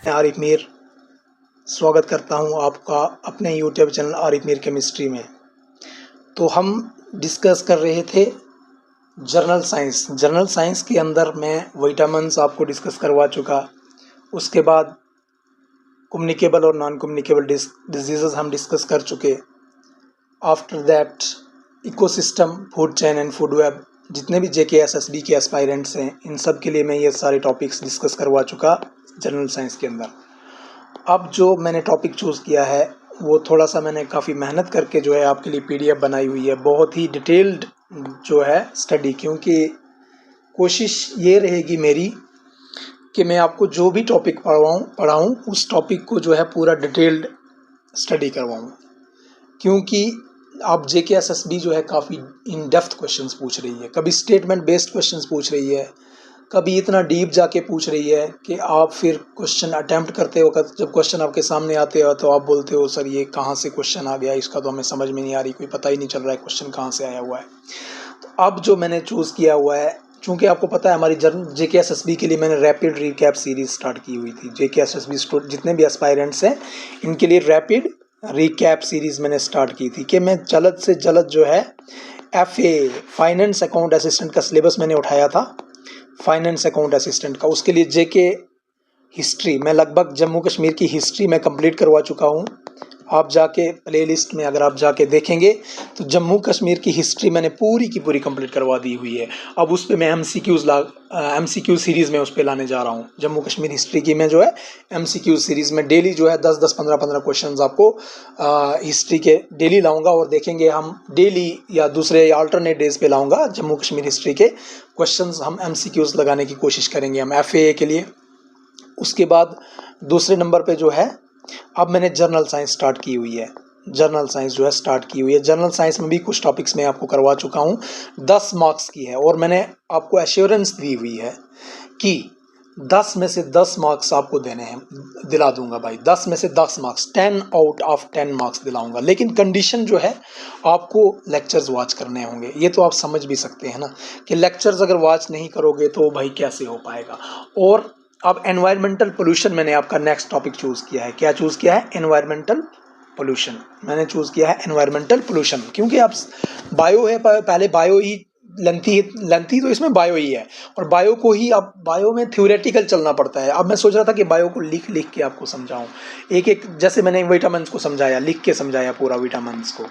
मैं आरिफ मीर स्वागत करता हूं आपका अपने YouTube channel Arif Mir chemistry में। तो हम डिस्कस कर रहे थे जर्नल साइंस। जर्नल साइंस के अंदर मैं विटामिन्स आपको डिस्कस करवा चुका। उसके बाद कम्युनिकेबल और नॉन कम्युनिकेबल डिजीज़ हम डिस्कस कर चुके। After that ecosystem, food chain and food web, जितने भी JKSSB के एस्पायरेंट्स हैं इन सब के लिए मैं ये सारे टॉपिक्स डिस्कस करवा चुका जनरल साइंस के अंदर। अब जो मैंने टॉपिक चूज़ किया है वो थोड़ा सा मैंने काफ़ी मेहनत करके जो है आपके लिए PDF बनाई हुई है, बहुत ही डिटेल्ड जो है स्टडी, क्योंकि कोशिश ये रहेगी मेरी कि मैं आपको जो भी टॉपिक पढ़ाऊँ उस टॉपिक को जो है पूरा डिटेल्ड स्टडी करवाऊँ, क्योंकि अब JKSSB जो है काफ़ी इन डेप्थ क्वेश्चंस पूछ रही है, कभी स्टेटमेंट बेस्ड क्वेश्चंस पूछ रही है, कभी इतना डीप जाके पूछ रही है कि आप फिर क्वेश्चन अटैम्प्ट करते हो, जब क्वेश्चन आपके सामने आते हो तो आप बोलते हो सर ये कहाँ से क्वेश्चन आ गया, इसका तो हमें समझ में नहीं आ रही, कोई पता ही नहीं चल रहा है क्वेश्चन कहाँ से आया हुआ है। तो अब जो मैंने चूज़ किया हुआ है, चूँकि आपको पता है हमारी JKSSB के लिए मैंने रैपिड रिकैप सीरीज़ स्टार्ट की हुई थी। JKSSB जितने भी एस्पायरेंट्स हैं इनके लिए रैपिड रिकैप सीरीज़ मैंने स्टार्ट की थी कि मैं जल्द से जल्द जो है FA फाइनेंस अकाउंट असिस्टेंट का सिलेबस मैंने उठाया था, फाइनेंस अकाउंट असिस्टेंट का। उसके लिए JK हिस्ट्री, मैं लगभग जम्मू कश्मीर की हिस्ट्री में कंप्लीट करवा चुका हूँ। आप जाके प्लेलिस्ट में अगर आप जाके देखेंगे तो जम्मू कश्मीर की हिस्ट्री मैंने पूरी की पूरी कंप्लीट करवा दी हुई है। अब उस पर मैं MCQ सीरीज़ में उस पर लाने जा रहा हूँ। जम्मू कश्मीर हिस्ट्री की मैं जो है MCQ सीरीज़ में डेली जो है 10-10, 15-15 क्वेश्चन आपको हिस्ट्री के डेली लाऊंगा, और देखेंगे हम डेली या दूसरे या अल्टरनेट डेज पे लाऊंगा जम्मू कश्मीर हिस्ट्री के क्वेश्चंस हम MCQs लगाने की कोशिश करेंगे हम FAA के लिए। उसके बाद दूसरे नंबर पे जो है अब मैंने जर्नल साइंस स्टार्ट की हुई है। जर्नल साइंस जो है स्टार्ट की हुई है। जर्नल साइंस में भी कुछ टॉपिक्स मैं आपको करवा चुका हूँ, 10 मार्क्स की है, और मैंने आपको एश्योरेंस दी हुई है कि 10 में से 10 मार्क्स आपको देने हैं, दिला दूंगा भाई। 10 में से 10 मार्क्स, 10 आउट ऑफ 10 मार्क्स दिलाऊंगा। लेकिन कंडीशन जो है आपको लेक्चर्स वॉच करने होंगे। ये तो आप समझ भी सकते हैं ना कि लेक्चर्स अगर वॉच नहीं करोगे तो भाई कैसे हो पाएगा। और अब एनवायरमेंटल पोल्यूशन मैंने आपका नेक्स्ट टॉपिक चूज़ किया है। क्या चूज़ किया है? एनवायरमेंटल पोल्यूशन मैंने चूज़ किया है। एनवायरमेंटल पोल्यूशन क्योंकि आप बायो है, पहले बायो ही लेंथी तो इसमें बायो ही है, और बायो को ही अब बायो में थ्योरेटिकल चलना पड़ता है। अब मैं सोच रहा था कि बायो को लिख के आपको समझाऊं, एक एक, जैसे मैंने विटामिन्स को समझाया, लिख के समझाया पूरा विटामिन्स को,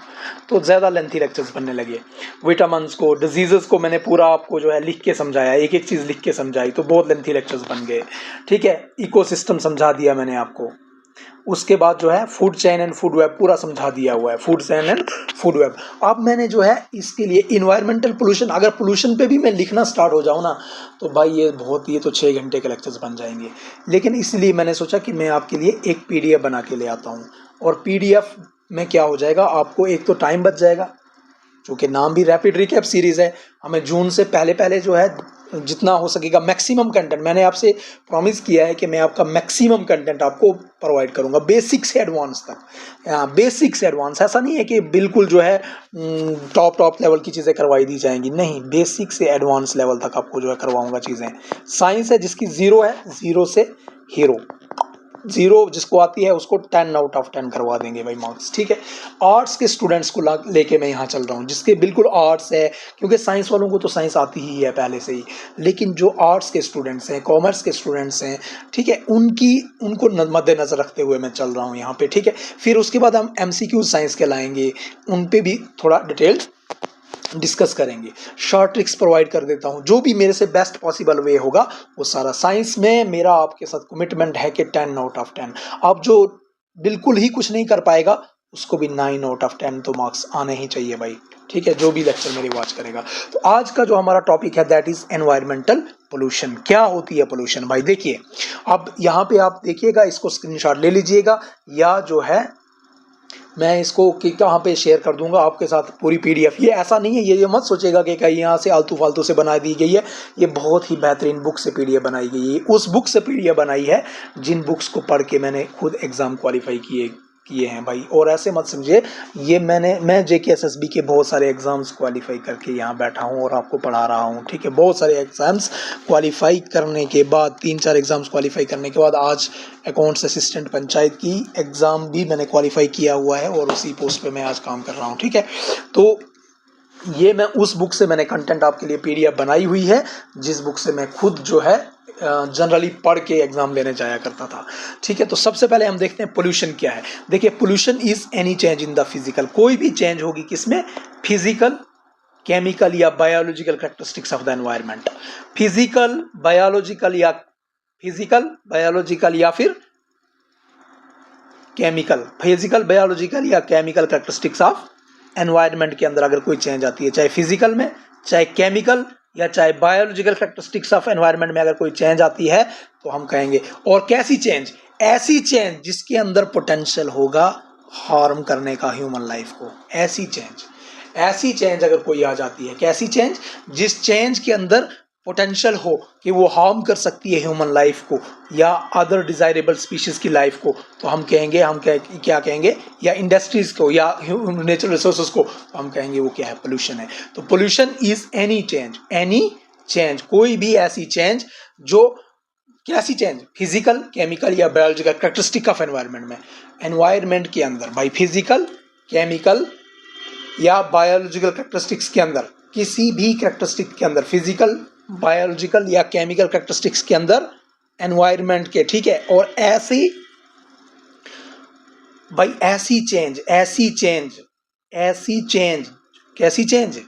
तो ज़्यादा लेंथी लेक्चर्स बनने लगे। विटामिन्स को, डिजीज़ को मैंने पूरा आपको जो है लिख के समझाया, एक एक चीज़ लिख के समझाई, तो बहुत लेंथी लेक्चर्स बन गए। ठीक है, इकोसिस्टम समझा दिया मैंने आपको। उसके बाद जो है food chain and food web पूरा समझा दिया हुआ है, food chain and food web. अब मैंने जो है इसके लिए इन्वायरमेंटल पोल्यूशन, अगर पोल्यूशन पे भी मैं लिखना स्टार्ट हो जाऊँ ना तो भाई ये तो 6 घंटे के लेक्चर्स बन जाएंगे। लेकिन इसलिए मैंने सोचा कि मैं आपके लिए एक PDF बना के ले आता हूँ, और PDF में क्या हो जाएगा, आपको एक तो टाइम बच जाएगा, क्योंकि नाम भी रैपिड रिकैप सीरीज़ है। हमें जून से पहले जो है जितना हो सकेगा मैक्सिमम कंटेंट, मैंने आपसे प्रॉमिस किया है कि मैं आपका मैक्सिमम कंटेंट आपको प्रोवाइड करूंगा, बेसिक से एडवांस तक। बेसिक से एडवांस, ऐसा नहीं है कि बिल्कुल जो है टॉप लेवल की चीज़ें करवाई दी जाएंगी, नहीं, बेसिक से एडवांस लेवल तक आपको जो है करवाऊंगा चीज़ें। साइंस है जिसकी 0 है, 0 से हीरो, 0 जिसको आती है उसको 10 आउट ऑफ 10 करवा देंगे भाई मार्क्स। ठीक है, आर्ट्स के स्टूडेंट्स को लेके मैं यहाँ चल रहा हूँ, जिसके बिल्कुल आर्ट्स है, क्योंकि साइंस वालों को तो साइंस आती ही है पहले से ही, लेकिन जो आर्ट्स के स्टूडेंट्स हैं, कॉमर्स के स्टूडेंट्स हैं, ठीक है, उनको मद्देनजर रखते हुए मैं चल रहा हूँ यहाँ पे। ठीक है, फिर उसके बाद हम MCQ साइंस के लाएंगे, उन पर भी थोड़ा डिटेल डिस्कस करेंगे। शॉर्ट ट्रिक्स प्रोवाइड कर देता हूं, जो भी मेरे से बेस्ट पॉसिबल वे होगा वो सारा। साइंस में मेरा आपके साथ कमिटमेंट है कि 10 आउट ऑफ 10। अब जो बिल्कुल ही कुछ नहीं कर पाएगा उसको भी 9 आउट ऑफ 10 तो मार्क्स आने ही चाहिए भाई। ठीक है, जो भी लेक्चर मेरी वॉच करेगा। तो आज का जो हमारा टॉपिक है दैट इज एनवायरमेंटल पोल्यूशन। क्या होती है पोल्यूशन भाई? देखिए, अब यहाँ पे आप देखिएगा, इसको स्क्रीनशॉट ले लीजिएगा, या जो है मैं इसको कहाँ पे शेयर कर दूंगा आपके साथ पूरी PDF। ये ऐसा नहीं है, ये मत सोचेगा कि कहीं यहाँ से आलतू फालतू से बना दी गई है, ये बहुत ही बेहतरीन बुक से PDF बनाई गई है। उस बुक से PDF बनाई है जिन बुक्स को पढ़ के मैंने खुद एग्ज़ाम क्वालिफाई किए हैं भाई। और ऐसे मत समझिए, ये मैं JKSSB के बहुत सारे एग्ज़ाम्स क्वालिफाई करके यहाँ बैठा हूँ और आपको पढ़ा रहा हूँ, ठीक है। बहुत सारे एग्ज़ाम्स क्वालिफाई करने के बाद, 3-4 एग्ज़ाम्स क्वालिफाई करने के बाद आज अकाउंट्स असिस्टेंट पंचायत की एग्ज़ाम भी मैंने क्वालिफाई किया हुआ है और उसी पोस्ट पे मैं आज काम कर रहा हूँ, ठीक है। तो ये मैं उस बुक से मैंने कंटेंट आपके लिए PDF बनाई हुई है, जिस बुक से मैं खुद जो है जनरली पढ़ के एग्जाम लेने जाया करता था, ठीक है। तो सबसे पहले हम देखते हैं पोल्यूशन क्या है। देखिए, pollution is any change in the physical, कोई भी चेंज होगी किसमें, फिजिकल, केमिकल या biological characteristics of the environment. Physical, biological या फिर केमिकल, फिजिकल, बायोलॉजिकल या केमिकल कैरेक्टरिस्टिक्स ऑफ एनवायरनमेंट के अंदर अगर कोई चेंज आती है, चाहे फिजिकल में, चाहे केमिकल या चाहे बायोलॉजिकल कैरेक्टरिस्टिक्स ऑफ एनवायरनमेंट में अगर कोई चेंज आती है तो हम कहेंगे। और कैसी चेंज, ऐसी चेंज जिसके अंदर पोटेंशियल होगा हार्म करने का ह्यूमन लाइफ को, ऐसी चेंज अगर कोई आ जाती है, कैसी चेंज, जिस चेंज के अंदर पोटेंशियल हो कि वो हार्म कर सकती है ह्यूमन लाइफ को या अदर डिजायरेबल स्पीशीज की लाइफ को, तो हम कहेंगे, क्या कहेंगे, या इंडस्ट्रीज को या नेचुरल रिसोर्सेज को, तो हम कहेंगे वो क्या है, पोल्यूशन है। तो पोल्यूशन इज एनी चेंज, कोई भी ऐसी चेंज जो, कैसी चेंज, फिजिकल, केमिकल या बायोलॉजिकल कैरेक्टरिस्टिक ऑफ एनवायरनमेंट में, एनवायरनमेंट के अंदर भाई, फिजिकल, केमिकल या बायोलॉजिकल कैरेक्टरिस्टिक्स के अंदर, किसी भी कैरेक्टरिस्टिक के अंदर, फिजिकल, बायोलॉजिकल या केमिकल कैरेक्टरिस्टिक्स के अंदर एनवायरनमेंट के, ठीक है। और ऐसी भाई ऐसी चेंज कैसी चेंज,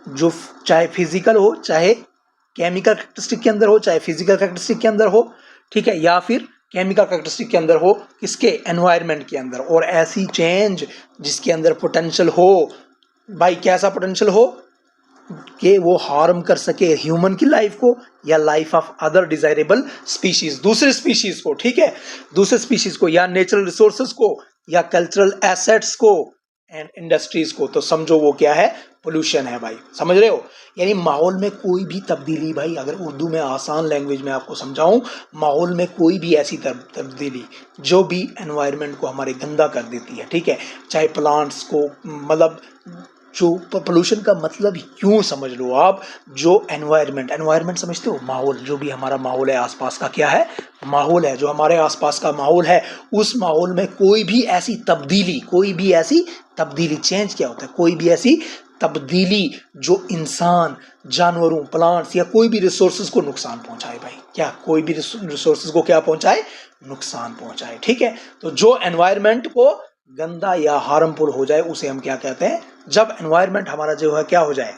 जो चाहे फिजिकल हो, चाहे केमिकल कैरेक्टरिस्टिक के अंदर हो, चाहे फिजिकल कैरेक्टरिस्टिक के अंदर हो, ठीक है, या फिर केमिकल कैरेक्टरिस्टिक के अंदर हो, किसके, एनवायरनमेंट के अंदर। और ऐसी चेंज जिसके अंदर पोटेंशियल हो भाई, कैसा पोटेंशियल हो कि वो हार्म कर सके ह्यूमन की लाइफ को या life of other desirable species, दूसरे स्पीशीज को, ठीक है, दूसरे स्पीशीज को या नेचुरल रिसोर्सेज को या कल्चरल एसेट्स को एंड इंडस्ट्रीज को। तो समझो वो क्या है, पोल्यूशन है भाई, समझ रहे हो। यानी माहौल में कोई भी तब्दीली भाई, अगर उर्दू में आसान लैंग्वेज में आपको समझाऊं, माहौल में कोई भी ऐसी तब्दीली जो भी एनवायरनमेंट को हमारे गंदा कर देती है, ठीक है, चाहे प्लांट्स को, मतलब जो पोल्यूशन का मतलब क्यों समझ लो आप, जो एनवायरनमेंट समझते हो, माहौल, जो भी हमारा माहौल है आसपास का, क्या है, माहौल है, जो हमारे आसपास का माहौल है, उस माहौल में कोई भी ऐसी तब्दीली, चेंज क्या होता है, कोई भी ऐसी तब्दीली जो इंसान, जानवरों, प्लांट्स या कोई भी रिसोर्सेज को नुकसान पहुंचाए भाई, क्या, कोई भी रिसोर्सेज को क्या पहुंचाए, नुकसान पहुंचाए, ठीक है। तो जो एनवायरनमेंट को गंदा या हार्मफुल हो जाए उसे हम क्या कहते हैं, जब एनवायरनमेंट हमारा जो है क्या हो जाए,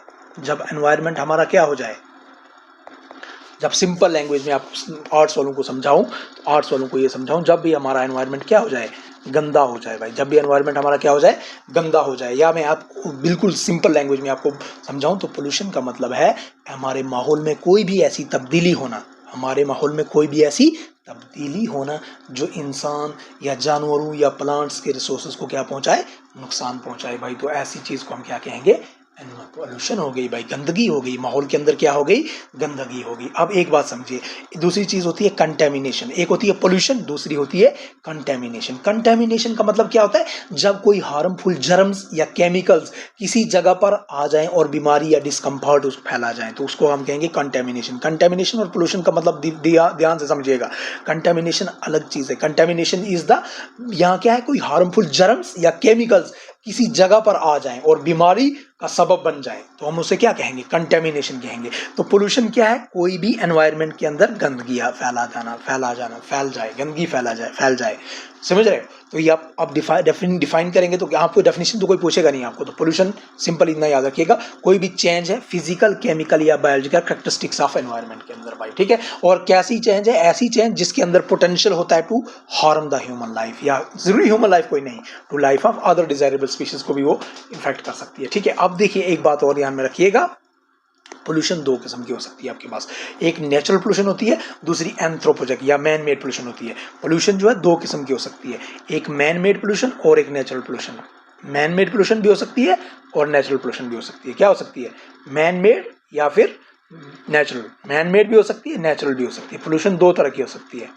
जब सिंपल लैंग्वेज में आप आर्ट्स वालों को समझाऊं, तो आर्ट्स वालों को ये समझाऊं, जब भी हमारा एनवायरनमेंट क्या हो जाए, गंदा हो जाए भाई, जब भी एनवायरनमेंट हमारा क्या हो जाए, गंदा हो जाए। या मैं आपको बिल्कुल सिंपल लैंग्वेज में आपको समझाऊं तो पोल्यूशन का मतलब है हमारे माहौल में कोई भी ऐसी तब्दीली होना, जो इंसान या जानवरों या प्लांट्स के रिसोर्सेज को क्या पहुंचाए, नुकसान पहुंचाए भाई। तो ऐसी चीज को हम क्या कहेंगे, पोल्यूशन हो गई भाई, गंदगी हो गई, माहौल के अंदर क्या हो गई, गंदगी हो गई। अब एक बात समझिए, दूसरी चीज होती है कंटेमिनेशन, एक होती है पोल्यूशन, दूसरी होती है कंटेमिनेशन का मतलब क्या होता है, जब कोई हार्मफुल जर्म्स या केमिकल्स किसी जगह पर आ जाएं और बीमारी या डिस्कम्फर्ट फैला जाए, तो उसको हम कहेंगे कंटेमिनेशन। और पोल्यूशन का मतलब ध्यान से समझिएगा, कंटेमिनेशन अलग चीज है। कंटेमिनेशन इज द, यहाँ क्या है, कोई हार्मफुल जर्म्स या केमिकल्स किसी जगह पर आ जाएं और बीमारी का सबब बन जाए, तो हम उसे क्या कहेंगे, कंटेमिनेशन कहेंगे। तो पोल्यूशन क्या है, कोई भी एनवायरनमेंट के अंदर गंदगी फैल जाए, समझ रहे। तो ये आप डिफाइन करेंगे तो आपको डेफिनेशन तो कोई पूछेगा नहीं आपको, तो पोल्यूशन सिंपल इतना याद रखिएगा, कोई भी चेंज है फिजिकल, केमिकल या बायोलॉजिकल कैरेक्टरिस्टिक्स ऑफ एनवायरनमेंट के अंदर भाई, ठीक है। और कैसी चेंज है, ऐसी चेंज जिसके अंदर पोटेंशियल होता है to harm the human life, या जरूरी ह्यूमन लाइफ कोई नहीं, to life of other desirable species को भी वो इन्फेक्ट कर सकती है, ठीक है। अब देखिए एक बात और ध्यान में रखिएगा, पोल्यूशन दो किस्म की हो सकती है आपके पास, एक नेचुरल पोल्यूशन होती है, दूसरी एंथ्रोपोजेनिक या मैन मेड पोल्यूशन होती है। पोल्यूशन जो है दो किस्म की हो सकती है, एक मैन मेड पोल्यूशन और एक natural pollution. Man made pollution भी हो सकती है और नेचुरल पोल्यूशन भी हो सकती है। क्या हो सकती है, मैन मेड या फिर नेचुरल। मैन मेड भी हो सकती है, नेचुरल भी हो सकती है। पोल्यूशन दो तरह की हो सकती है,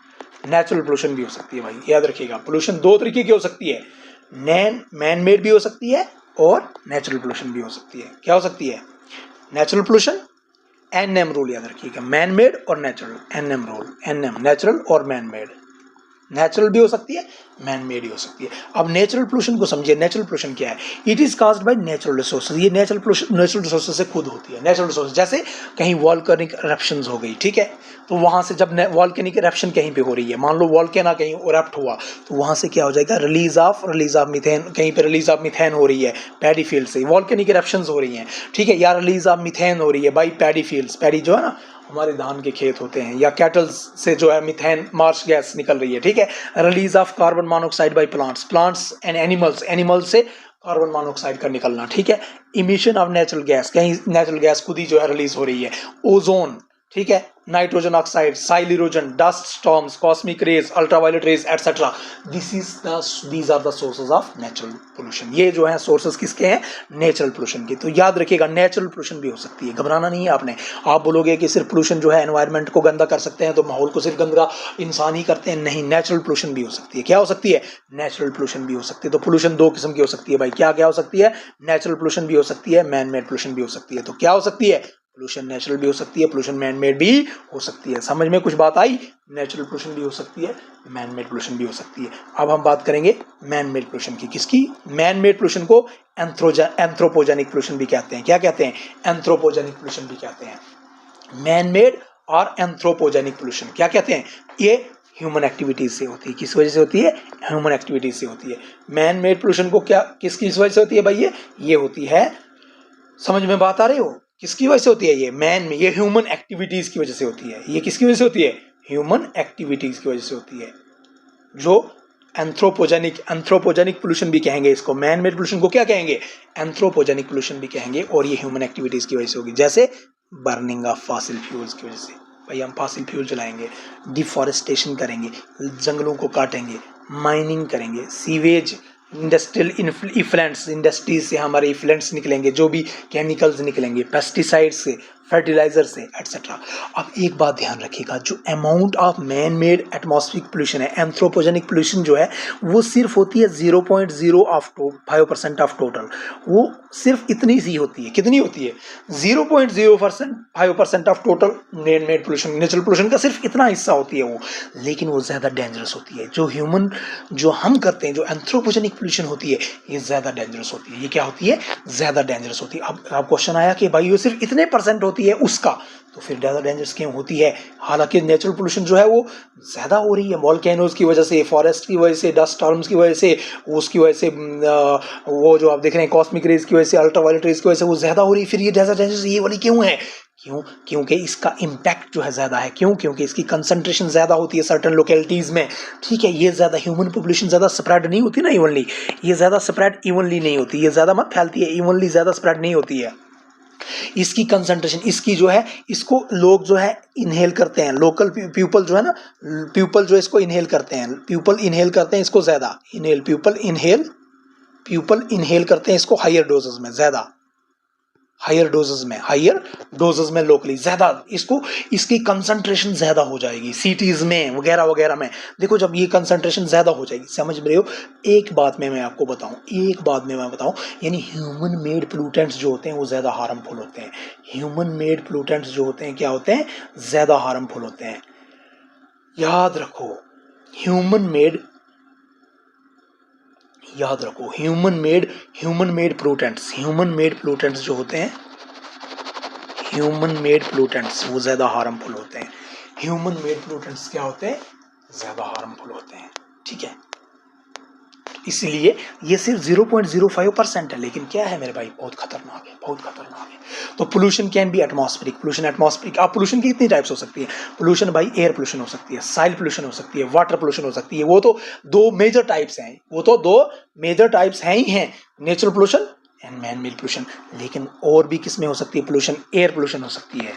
नेचुरल पोल्यूशन भी हो सकती है भाई, याद रखिएगा। पोल्यूशन दो तरीके की हो सकती है, मैन मेड भी हो सकती है और नेचुरल पोल्यूशन भी हो सकती है। क्या हो सकती है? नेचुरल पोल्यूशन, एनएम रूल याद रखिएगा, मैन मेड और natural, NM rule, NM natural और मैन मेड। नेचुरल भी हो सकती है, मैन मेड ही हो सकती है। अब नेचुरल पोल्यूशन को समझिए। नेचुरल पोल्यूशन क्या है? It is caused by natural resources. ये नेचुरल पोल्यूशन नेचुरल रिसोर्सेज से खुद होती है। नेचुरल रिसोर्स जैसे कहीं वॉल्केनिक इरप्शंस हो गई, ठीक है, तो वहां से जब वॉल्केनिक इरप्शन कहीं पे हो रही है, मान लो वॉल्केनो कहीं इरप्ट हुआ, तो वहां से क्या हो जाएगा? रिलीज ऑफ मीथेन, कहीं पे रिलीज ऑफ मीथेन हो रही है पैडी फील्ड से, वॉल्केनिक इरप्शंस हो रही हैं, ठीक है, या रिलीज ऑफ मीथेन हो रही है बाई पैडी फील्ड्स। पैडी जो है ना, हमारे धान के खेत होते हैं, या कैटल्स से जो है मीथेन मार्श गैस निकल रही है, ठीक है। Release of carbon monoxide by plants and animals से कार्बन मोनोऑक्साइड का निकलना, ठीक है। इमिशन ऑफ नेचुरल गैस, कहीं नेचुरल गैस खुद ही जो है रिलीज हो रही है। ओजोन, ठीक है, nitrogen oxide, soil erosion, dust storms, cosmic rays, ultraviolet rays etcetera. These are the sources of natural pollution. ये जो है सोर्सेज किसके हैं? नेचुरल पोल्यूशन के। तो याद रखिएगा, नेचुरल पोल्यूशन भी हो सकती है, घबराना नहीं है आपने। आप बोलोगे कि सिर्फ पोल्यूशन जो है एनवायरनमेंट को गंदा कर सकते हैं, तो माहौल को सिर्फ गंदा इंसान ही करते हैं, नहीं, नेचुरल पोल्यूशन भी हो सकती है। क्या हो सकती है? नेचुरल पोल्यूशन भी हो सकती है। तो पोल्यूशन दो किस्म की हो सकती है भाई, क्या क्या हो सकती है? नेचुरल पोल्यूशन भी हो सकती है, मैन मेड पोल्यूशन भी हो सकती है। तो क्या हो सकती है? पोल्यूशन नेचुरल भी हो सकती है, पोल्यूशन मैन मेड भी हो सकती है। समझ में कुछ बात आई? नेचुरल पोल्यूशन भी हो सकती है, मैन मेड पोल्यूशन भी हो सकती है। अब हम बात करेंगे मैन मेड पोल्यूशन की। किसकी? मैन मेड पोल्यूशन को एंथ्रोपोजेनिक पोल्यूशन भी कहते हैं। क्या कहते हैं? एंथ्रोपोजेनिक पोल्यूशन भी कहते हैं। मैन मेड और एंथ्रोपोजेनिक पोल्यूशन क्या कहते हैं? ये ह्यूमन एक्टिविटीज से होती है। किस वजह से होती है? ह्यूमन एक्टिविटीज से होती है। मैन मेड पोल्यूशन को क्या किसकी वजह से होती है भाई? ये होती है, समझ में बात आ रही हो? किसकी वजह से होती है? ये ह्यूमन एक्टिविटीज की वजह से होती है। ये किसकी वजह से होती है? ह्यूमन एक्टिविटीज की वजह से होती है, जो एंथ्रोपोजेनिक पोल्यूशन भी कहेंगे इसको। मैन मेड पोल्यूशन को क्या कहेंगे? एंथ्रोपोजेनिक पोल्यूशन भी कहेंगे, और ये ह्यूमन एक्टिविटीज की वजह से होगी। जैसे बर्निंग ऑफ फॉसिल फ्यूल्स की वजह से, भाई हम फॉसिल फ्यूल जलाएंगे, डिफॉरेस्टेशन करेंगे, जंगलों को काटेंगे, माइनिंग करेंगे, सीवेज, इंडस्ट्रियल इफ्लुएंट्स, इंडस्ट्रीज से हमारे इफ्लुएंट्स निकलेंगे, जो भी केमिकल्स निकलेंगे, पेस्टिसाइड से, फर्टिलाइजर से, एटसेट्रा। अब एक बात ध्यान रखिएगा, जो amount of man made atmospheric pollution है, एंथ्रोपोजेनिक पोल्यूशन जो है, वो सिर्फ होती है 0.05% ऑफ टोटल। वो सिर्फ इतनी सी होती है। कितनी होती है? 0.05% of total man made pollution, natural pollution का सिर्फ इतना हिस्सा होती है वो, लेकिन वो ज़्यादा डेंजरस होती है। जो हम करते हैं, जो एंथ्रोपोजेनिक पोल्यूशन होती है, ये ज़्यादा डेंजरस होती है। ये क्या होती है? ज़्यादा डेंजरस होती है। अब क्वेश्चन आया कि भाई ये सिर्फ इतने परसेंट होती है उसका, तो फिर ज़्यादा डेंजरस क्यों होती है? हालांकि नेचुरल पोल्यूशन जो है वो ज़्यादा हो रही है, वॉल्केनोज की वजह से, फॉरेस्ट की वजह से, डस्ट स्टॉर्म्स की वजह से, उसकी वजह से, वो जो आप देख रहे हैं कॉस्मिक रेज की वजह से, अल्ट्रावायलेट रेज की वजह से वो ज़्यादा हो रही है। फिर ये ज़्यादा डेंजरस ये वाली क्यों है? क्योंकि इसका इम्पैक्ट जो है ज़्यादा है। क्योंकि इसकी कंसंट्रेशन ज़्यादा होती है सर्टेन लोकेलिटीज़ में, ठीक है। ये ज़्यादा ह्यूमन पॉपुलेशन ज़्यादा स्प्रेड नहीं होती ना इवनली, ये ज़्यादा स्प्रेड इवनली नहीं होती, ये ज़्यादा मत फैलती है, इवनली ज़्यादा स्प्रेड नहीं होती है। इसकी कंसंट्रेशन, इसकी जो है, इसको लोग जो है इनहेल करते हैं, लोकल पीपल जो है ना, पीपल जो इसको इनहेल करते हैं, पीपल इनहेल करते हैं इसको ज़्यादा, पीपल इनहेल करते हैं इसको हायर डोजेस में, ज़्यादा हायर डोजेस में लोकली ज़्यादा, इसकी कंसंट्रेशन ज़्यादा हो जाएगी सिटीज़ में वगैरह वगैरह में। देखो जब ये कंसंट्रेशन ज़्यादा हो जाएगी, समझ रहे हो? एक बात में मैं आपको बताऊं, यानी ह्यूमन मेड पोल्यूटेंट्स जो होते हैं वो ज़्यादा हार्मफुल होते हैं। ह्यूमन मेड पोल्यूटेंट्स जो होते हैं क्या होते हैं? ज़्यादा हार्मफुल होते हैं। याद रखो, ह्यूमन मेड पोल्यूटेंट्स जो होते हैं, ह्यूमन मेड पोल्यूटेंट्स वो ज़्यादा हार्मफुल होते हैं। ह्यूमन मेड पोल्यूटेंट्स क्या होते हैं? ज़्यादा हार्मफुल होते हैं, ठीक है। इसलिए ये सिर्फ 0.05% है, लेकिन क्या है मेरे भाई? बहुत खतरनाक है। तो पोल्यूशन कैन बी एटमॉस्फेरिक। अब पोल्यूशन की कितनी टाइप्स हो सकती है? पोल्यूशन भाई, एयर पोल्यूशन हो सकती है, सॉइल पोल्यूशन हो सकती है, वाटर पोल्यूशन हो सकती है। वो तो दो मेजर टाइप्स हैं ही हैं, natural pollution and man made pollution. लेकिन और भी किसमें हो सकती है पोल्यूशन? एयर पोल्यूशन हो सकती है,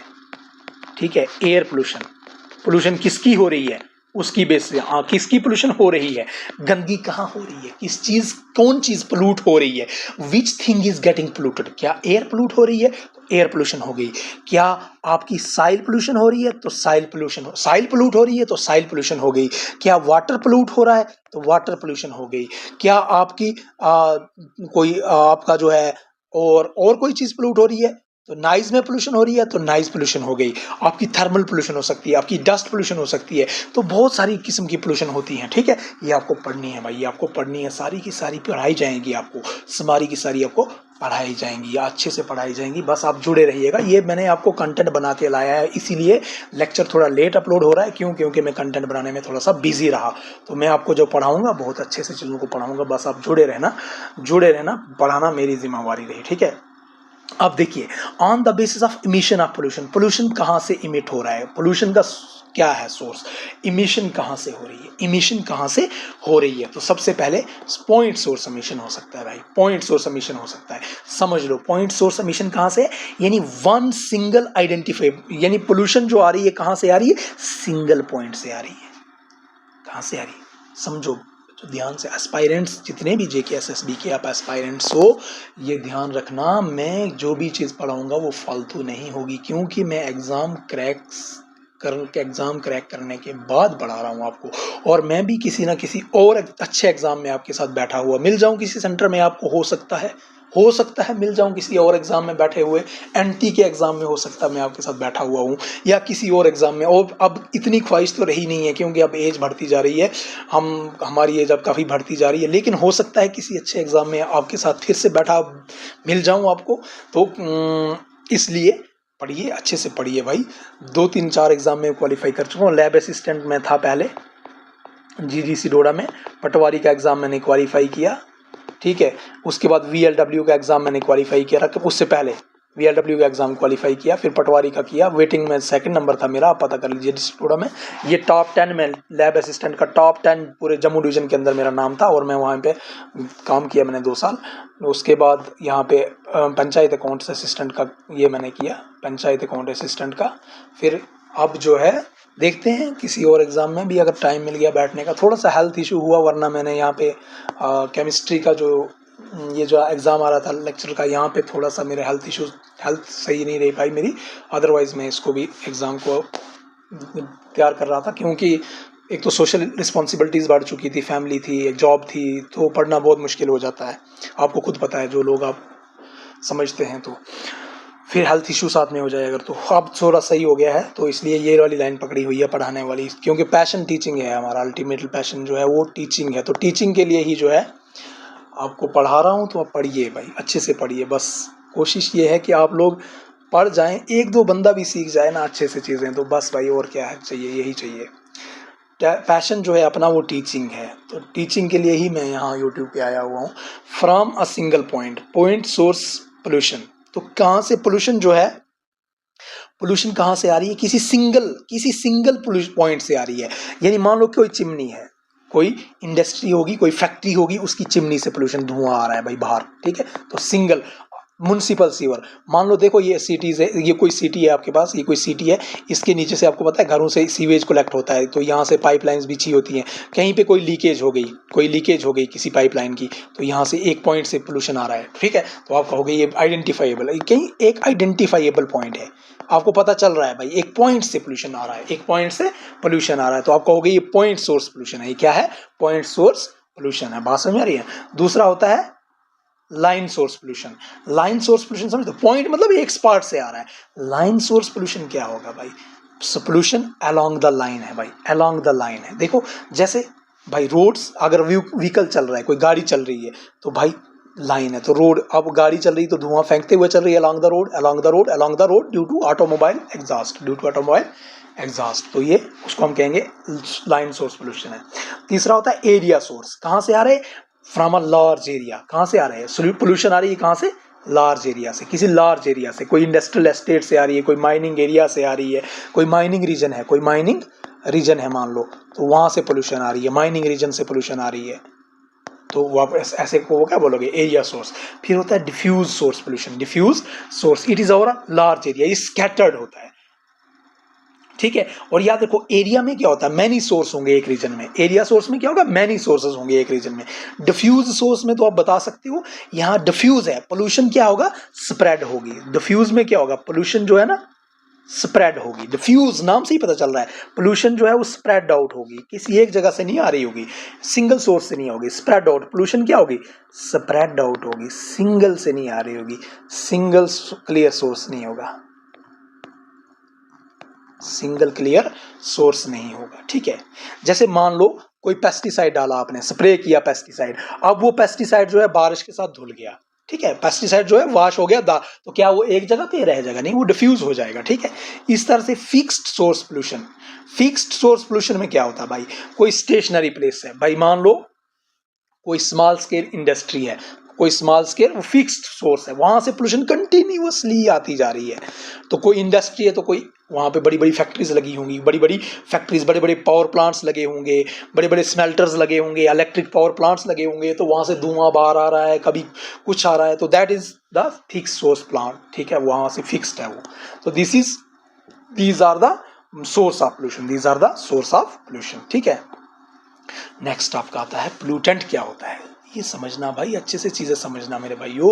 ठीक है। एयर पोल्यूशन किसकी हो रही है? उसकी बेस से किसकी पोल्यूशन हो रही है, गंदगी कहाँ हो रही है, किस चीज, कौन चीज पोल्यूट हो रही है, which thing is getting polluted. क्या एयर पोल्यूट हो रही है तो एयर पोल्यूशन हो गई, क्या आपकी साइल पोल्यूशन हो रही है तो साइल पोल्यूशन, साइल पोल्यूट हो रही है तो साइल पोल्यूशन हो गई, क्या वाटर पोल्यूट हो रहा है तो वाटर पोल्यूशन हो गई, क्या आपकी कोई आपका जो है और कोई चीज पोल्यूट हो रही है तो नॉइज में पोल्यूशन हो रही है तो नॉइज पोल्यूशन हो गई, आपकी थर्मल पोल्यूशन हो सकती है, आपकी डस्ट पोल्यूशन हो सकती है, तो बहुत सारी किस्म की पोल्यूशन होती है। ठीक है, ये आपको पढ़नी है भाई, ये आपको पढ़नी है, सारी की सारी पढ़ाई जाएंगी आपको, सारी की सारी आपको पढ़ाई जाएंगी या अच्छे से पढ़ाई जाएंगी, बस आप जुड़े रहिएगा। ये मैंने आपको कंटेंट बना के लाया है, इसीलिए लेक्चर थोड़ा लेट अपलोड हो रहा है, क्यों, क्योंकि मैं कंटेंट बनाने में थोड़ा सा बिजी रहा। तो मैं आपको जो पढ़ाऊंगा बहुत अच्छे से चीज़ों को पढ़ाऊंगा, बस आप जुड़े रहना, पढ़ाना मेरी जिम्मेवारी रही। ठीक है, अब देखिए, on the basis of emission of pollution, pollution कहाँ से इमिट हो रहा है, पोल्यूशन का क्या है सोर्स, इमिशन कहाँ से हो रही है, इमिशन कहाँ से हो रही है। तो सबसे पहले पॉइंट सोर्स इमिशन हो सकता है भाई, पॉइंट सोर्स इमिशन हो सकता है, समझ लो। पॉइंट सोर्स इमिशन कहाँ से, यानी वन सिंगल आइडेंटिफाई, यानी पोल्यूशन जो आ रही है कहाँ से आ रही है, सिंगल पॉइंट से आ रही है। कहाँ से आ रही है समझो, तो ध्यान से, एस्पायरेंट्स जितने भी JKSSB के आप एस्पायरेंट्स हो, ये ध्यान रखना, मैं जो भी चीज़ पढ़ाऊंगा वो फालतू नहीं होगी, क्योंकि मैं एग्ज़ाम क्रैक करने के बाद पढ़ा रहा हूँ आपको, और मैं भी किसी ना किसी और अच्छे एग्ज़ाम में आपके साथ बैठा हुआ मिल जाऊँ, किसी सेंटर में आपको हो सकता है मिल जाऊं, किसी और एग्जाम में बैठे हुए, NT के एग्जाम में हो सकता है मैं आपके साथ बैठा हुआ हूं, या किसी और एग्जाम में। और अब इतनी ख्वाहिश तो रही नहीं है, क्योंकि अब एज बढ़ती जा रही है, हमारी एज अब काफ़ी बढ़ती जा रही है, लेकिन हो सकता है किसी अच्छे एग्जाम में आपके साथ फिर से बैठा मिल जाऊं आपको। तो इसलिए पढ़िए, अच्छे से पढ़िए भाई। 2-3-4 एग्जाम में क्वालिफाई कर चुका हूँ। लैब असिस्टेंट में था पहले GGC डोडा में, पटवारी का एग्ज़ाम मैंने क्वालिफाई किया। ठीक है, उसके बाद VLW का एग्ज़ाम मैंने क्वालिफाई किया, उससे पहले VLW का एग्ज़ाम क्वालिफाई किया, फिर पटवारी का किया, वेटिंग में 2nd नंबर था मेरा, आप पता कर लीजिए डिस्ट्रिक्ट टोडा में। ये टॉप 10 में, लैब असिस्टेंट का टॉप 10 पूरे जम्मू डिवीज़न के अंदर मेरा नाम था, और मैं वहाँ पे काम किया मैंने 2 साल। उसके बाद यहाँ पे पंचायत अकाउंट्स असिस्टेंट का ये मैंने किया, पंचायत अकाउंट असिस्टेंट का। फिर अब जो है देखते हैं किसी और एग्ज़ाम में भी अगर टाइम मिल गया बैठने का। थोड़ा सा हेल्थ इशू हुआ, वरना मैंने यहाँ पे केमिस्ट्री का जो ये जो एग्ज़ाम आ रहा था लेक्चर का, यहाँ पे थोड़ा सा मेरे हेल्थ सही नहीं रही पाई मेरी, अदरवाइज़ मैं इसको भी एग्ज़ाम को तैयार कर रहा था, क्योंकि एक तो सोशल रिस्पॉन्सिबिलिटीज़ बढ़ चुकी थी, फैमिली थी, एक जॉब थी, तो पढ़ना बहुत मुश्किल हो जाता है, आपको खुद पता है, जो लोग आप समझते हैं। तो फिर हेल्थ इशू साथ में हो जाए अगर, तो अब थोड़ा सही हो गया है, तो इसलिए ये वाली लाइन पकड़ी हुई है पढ़ाने वाली, क्योंकि पैशन टीचिंग है हमारा, अल्टीमेट पैशन जो है वो टीचिंग है। तो टीचिंग के लिए ही जो है आपको पढ़ा रहा हूँ, तो आप पढ़िए भाई, अच्छे से पढ़िए। बस कोशिश ये है कि आप लोग पढ़ जाएं, 1-2 बंदा भी सीख जाए ना अच्छे से चीज़ें, तो बस भाई और क्या है चाहिए, यही चाहिए। पैशन जो है अपना वो टीचिंग है, तो टीचिंग के लिए ही मैं यहाँ यूट्यूब पे आया हुआ हूँ। From a single point source pollution, तो कहाँ से पोल्यूशन जो है, पोल्यूशन कहाँ से आ रही है, किसी सिंगल पॉइंट से आ रही है। यानी मान लो कोई चिमनी है, कोई इंडस्ट्री होगी, कोई फैक्ट्री होगी, उसकी चिमनी से पोल्यूशन, धुआं आ रहा है भाई बाहर। ठीक है, तो सिंगल म्युनिसिपल सीवर, मान लो देखो ये सिटीज़ है, ये कोई सिटी है आपके पास, ये कोई सिटी है, इसके नीचे से आपको पता है घरों से सीवेज कलेक्ट होता है, तो यहाँ से पाइपलाइंस बिछी होती हैं, कहीं पे कोई लीकेज हो गई किसी पाइपलाइन की, तो यहाँ से एक पॉइंट से पोल्यूशन आ रहा है। ठीक है, तो आप कहोगे ये आइडेंटिफाइबल है, कहीं एक आइडेंटिफाइबल पॉइंट है, आपको पता चल रहा है भाई एक पॉइंट से पोल्यूशन आ रहा है, एक पॉइंट से पोल्यूशन आ रहा है, तो आप कहोगे ये पॉइंट सोर्स पोल्यूशन है। ये क्या है, पॉइंट सोर्स पोल्यूशन है। बात समझ में आ रही है। दूसरा होता है line source pollution. Line source pollution समझ, पॉइंट मतलब एक स्पॉट से आ रहा है। लाइन सोर्स पोल्यूशन क्या होगा भाई, पोल्यूशन अलोंग द लाइन है भाई, अलोंग द लाइन है। देखो जैसे भाई रोड्स, अगर व्हीकल चल रहा है, कोई गाड़ी चल रही है, तो भाई लाइन है, तो रोड, अब गाड़ी चल रही है तो धुआं फेंकते हुए चल रही है along the road due to automobile exhaust, तो ये उसको हम कहेंगे लाइन सोर्स पोल्यूशन है। तीसरा होता है एरिया सोर्स, कहाँ से आ रहे हैं, फ्रॉम अ लार्ज एरिया, कहाँ से आ रहे हैं पोल्यूशन आ रही है, कहाँ से, लार्ज एरिया से, किसी लार्ज एरिया से, कोई इंडस्ट्रियल एस्टेट से आ रही है, कोई माइनिंग एरिया से आ रही है, कोई माइनिंग रीजन है मान लो, तो वहाँ से पोल्यूशन आ रही है, माइनिंग रीजन से पोल्यूशन आ रही है, तो वापस ऐसे को क्या बोलोगे, एरिया सोर्स। फिर होता है diffuse source pollution, diffuse source, it is over a large area, ये स्कैटर्ड होता है। ठीक है। और याद रखो एरिया में क्या होता है, मैनी सोर्स होंगे एक रीजन में, एरिया सोर्स में क्या होगा, मैनी सोर्सेज होंगे एक रीजन में। डिफ्यूज सोर्स में तो आप बता सकते हो, यहाँ डिफ्यूज है, पोल्यूशन क्या होगा, स्प्रेड होगी। डिफ्यूज में क्या होगा, पोल्यूशन जो है ना स्प्रेड होगी। डिफ्यूज नाम से ही पता चल रहा है, पोल्यूशन जो है वो स्प्रेड आउट होगी, किसी एक जगह से नहीं आ रही होगी, सिंगल सोर्स से नहीं होगी। स्प्रेड आउट, पोल्यूशन क्या होगी, स्प्रेड आउट होगी, सिंगल से नहीं आ रही होगी, सिंगल क्लियर सोर्स नहीं होगा, सिंगल क्लियर सोर्स नहीं होगा, ठीक है। जैसे मान लो कोई पेस्टिसाइड डाला आपने, स्प्रे किया पेस्टिसाइड, अब वो पेस्टिसाइड जो है बारिश के साथ धुल गया, ठीक है, पेस्टिसाइड जो है वॉश हो गया तो क्या वो एक जगह पे रह जाएगा, नहीं, वो डिफ्यूज हो जाएगा, ठीक है। इस तरह से fixed source pollution, fixed source pollution में क्या होता है भाई, कोई स्टेशनरी प्लेस है भाई, मान लो कोई स्मॉल स्केल इंडस्ट्री है, कोई स्मॉल स्केल वो फिक्स्ड सोर्स है, वहां से पोल्यूशन कंटिन्यूअसली आती जा रही है। तो कोई इंडस्ट्री है तो कोई वहाँ पे बड़ी बड़ी फैक्ट्रीज लगी होंगी, बड़ी बड़ी फैक्ट्रीज, बड़े बड़े पावर प्लांट्स लगे होंगे, बड़े बड़े स्मेल्टर्स लगे होंगे, इलेक्ट्रिक पावर प्लांट्स लगे होंगे, तो वहाँ से धुआं बाहर आ रहा है, कभी कुछ आ रहा है, तो that is the fix source plant, ठीक है, वहाँ से फिक्स्ड है वो। तो these are the source of pollution, these are the source of pollution, ठीक है। नेक्स्ट आपका आता है पोल्यूटेंट क्या होता है, ये समझना भाई, अच्छे से चीजें समझना मेरे भाइयों,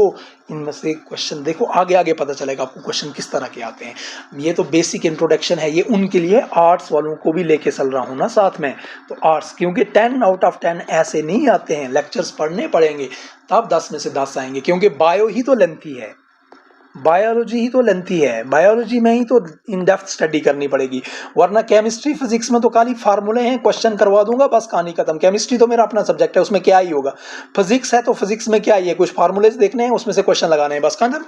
इनमें से क्वेश्चन देखो आगे आगे पता चलेगा आपको क्वेश्चन किस तरह के आते हैं। ये तो बेसिक इंट्रोडक्शन है, ये उनके लिए आर्ट्स वालों को भी लेके चल रहा हूँ ना साथ में, तो आर्ट्स क्योंकि 10 आउट ऑफ 10 ऐसे नहीं आते हैं, लेक्चर्स पढ़ने पड़ेंगे तब 10 में से 10 आएंगे, क्योंकि बायो ही तो लेंथी है, बायोलॉजी ही तो लेंथी है, बायोलॉजी में ही तो इन डेप्थ स्टडी करनी पड़ेगी, वरना केमिस्ट्री फिजिक्स में तो खाली फार्मूले हैं, क्वेश्चन करवा दूंगा बस कहानी खत्म। केमिस्ट्री तो मेरा अपना सब्जेक्ट है, उसमें क्या ही होगा, फिजिक्स है तो फिजिक्स में क्या ही है, कुछ फार्मूलेज देखने हैं, उसमें से क्वेश्चन लगाने हैं, बस खत्म।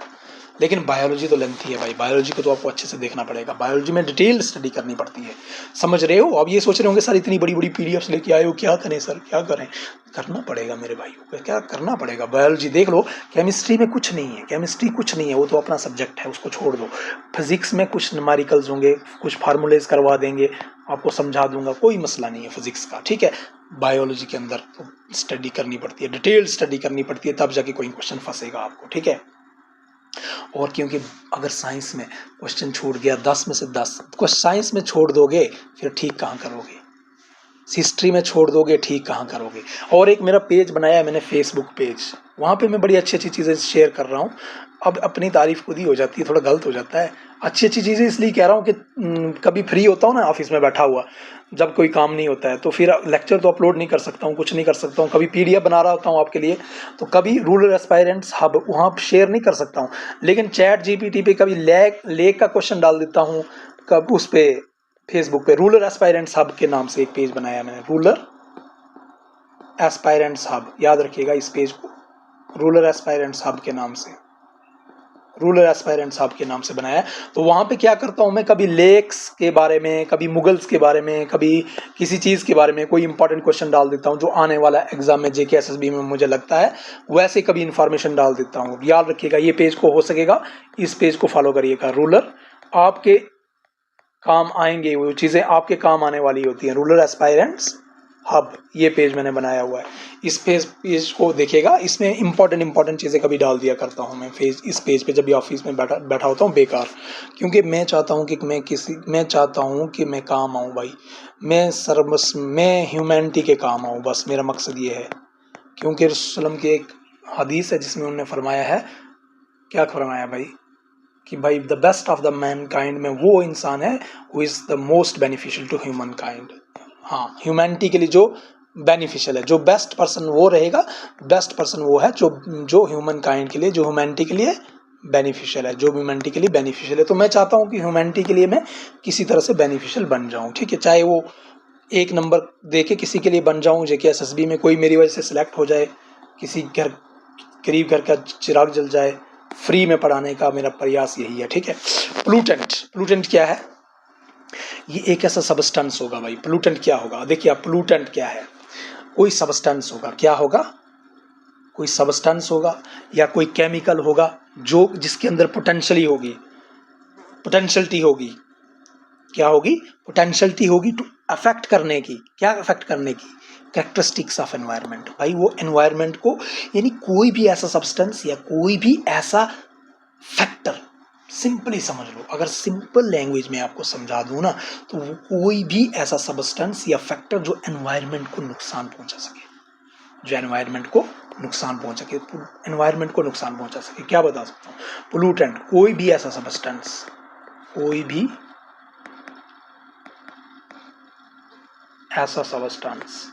लेकिन बायोलॉजी तो लेंथी है भाई, बायोलॉजी को तो आपको अच्छे से देखना पड़ेगा, बायोलॉजी में डिटेल स्टडी करनी पड़ती है, समझ रहे हो। अब ये सोच रहे होंगे सर इतनी बड़ी बड़ी पीडीएफ्स लेके आए हो, क्या करें सर, क्या करें, करना पड़ेगा मेरे भाइयों, क्या करना पड़ेगा। बायोलॉजी देख लो, केमिस्ट्री में कुछ नहीं है, केमिस्ट्री कुछ नहीं है, वो तो अपना सब्जेक्ट है, उसको छोड़ दो। फिजिक्स में कुछ न्यूमेरिकल्स होंगे, कुछ फार्मूलेज करवा देंगे, आपको समझा दूंगा, कोई मसला नहीं है फिजिक्स का, ठीक है। बायोलॉजी के अंदर तो स्टडी करनी पड़ती है, डिटेल स्टडी करनी पड़ती है, तब जाके कोई क्वेश्चन फंसेगा आपको, ठीक है। और क्योंकि अगर साइंस में क्वेश्चन छूट गया 10 में से 10, साइंस में छोड़ दोगे फिर ठीक कहाँ करोगे, हिस्ट्री में छोड़ दोगे ठीक कहाँ करोगे। और एक मेरा पेज बनाया है मैंने, फेसबुक पेज, वहाँ पे मैं बड़ी अच्छी अच्छी चीज़ें शेयर कर रहा हूँ। अब अपनी तारीफ खुद ही हो जाती है, थोड़ा गलत हो जाता है, अच्छी अच्छी चीज़ें इसलिए कह रहा हूँ कि कभी फ्री होता हूँ ना ऑफिस में बैठा हुआ, जब कोई काम नहीं होता है, तो फिर लेक्चर तो अपलोड नहीं कर सकता हूँ, कुछ नहीं कर सकता हूँ, कभी पीडीएफ बना रहा होता हूँ आपके लिए, तो कभी रूरल एस्पायरेंट्स हब वहाँ शेयर नहीं कर सकता हूँ, लेकिन चैट जीपीटी पे कभी लेक का क्वेश्चन डाल देता हूँ, कब उस पर फेसबुक पे रूरल एस्पायरेंट्स हब के नाम से एक पेज बनाया मैंने, रूरल एस्पायरेंट्स हब, याद रखिएगा इस पेज को, रूरल एस्पायरेंट्स हब के नाम से, रूरल एस्पायरेंट्स हब के नाम से बनाया है। तो वहाँ पे क्या करता हूँ मैं, कभी लेक्स के बारे में, कभी मुगल्स के बारे में, कभी किसी चीज़ के बारे में कोई इंपॉर्टेंट क्वेश्चन डाल देता हूँ जो आने वाला एग्जाम में जेके एसएसबी में मुझे लगता है, वैसे कभी इन्फॉर्मेशन डाल देता हूँ। याद रखिएगा ये पेज को, हो सकेगा इस पेज को फॉलो करिएगा, रूरल आपके काम आएंगे, वो चीज़ें आपके काम आने वाली होती हैं, रूरल एस्पायरेंट्स हब, ये पेज मैंने बनाया हुआ है, इस पेज को देखिएगा, इसमें इंपॉर्टेंट चीज़ें कभी डाल दिया करता हूँ मैं इस पेज पे, जब भी ऑफिस में बैठा होता हूँ बेकार, क्योंकि मैं चाहता हूँ कि मैं चाहता हूँ कि मैं काम आऊँ भाई, मैं ह्यूमैनिटी के काम आऊँ, बस मेरा मकसद ये है। क्योंकि रसूलुल्लाह की एक हदीस है जिसमें उन्होंने फरमाया है, क्या फरमाया भाई, कि भाई the best of the mankind में वो इंसान है who is the most beneficial to humankind. हाँ, ह्यूमैनिटी के लिए जो बेनिफिशियल है, जो बेस्ट पर्सन वो रहेगा, बेस्ट पर्सन वो है जो ह्यूमन काइंड के लिए, जो ह्यूमैनिटी के लिए बेनिफिशियल है, जो ह्यूमैनिटी के लिए बेनिफिशियल है। तो मैं चाहता हूँ कि ह्यूमैनिटी के लिए मैं किसी तरह से बेनिफिशियल बन जाऊँ, ठीक है, चाहे वो एक नंबर दे के किसी के लिए बन जाऊँ, जेके एसएसबी में कोई मेरी वजह से सिलेक्ट हो जाए, किसी गरीब घर का चिराग जल जाए, फ्री में पढ़ाने का मेरा प्रयास यही है, ठीक है। पोल्यूटेंट क्या है, ये एक ऐसा सबस्टेंस होगा भाई। पोल्यूटेंट क्या होगा, देखिए आप, पोल्यूटेंट क्या है, कोई सबस्टेंस होगा, क्या होगा, कोई सबस्टेंस होगा या कोई केमिकल होगा जो जिसके अंदर पोटेंशियलिटी होगी, क्या होगी, पोटेंशियलिटी होगी टू अफेक्ट करने की, क्या अफेक्ट करने की, कैरेक्टरिस्टिक्स ऑफ एनवायरनमेंट भाई, वो एनवायरनमेंट को, यानी कोई भी ऐसा सब्सटेंस या कोई भी ऐसा फैक्टर सिंपली समझ लो, अगर सिंपल लैंग्वेज में आपको समझा दूं ना, तो वो कोई भी ऐसा सब्सटेंस या फैक्टर जो एनवायरनमेंट को नुकसान पहुंचा सके, जो एनवायरनमेंट को नुकसान पहुंचा सके, एनवायरनमेंट को नुकसान पहुंचा सके, क्या बता सकता हूँ? पोल्यूटेंट, कोई भी ऐसा सब्सटेंस, कोई भी ऐसा सब्सटेंस,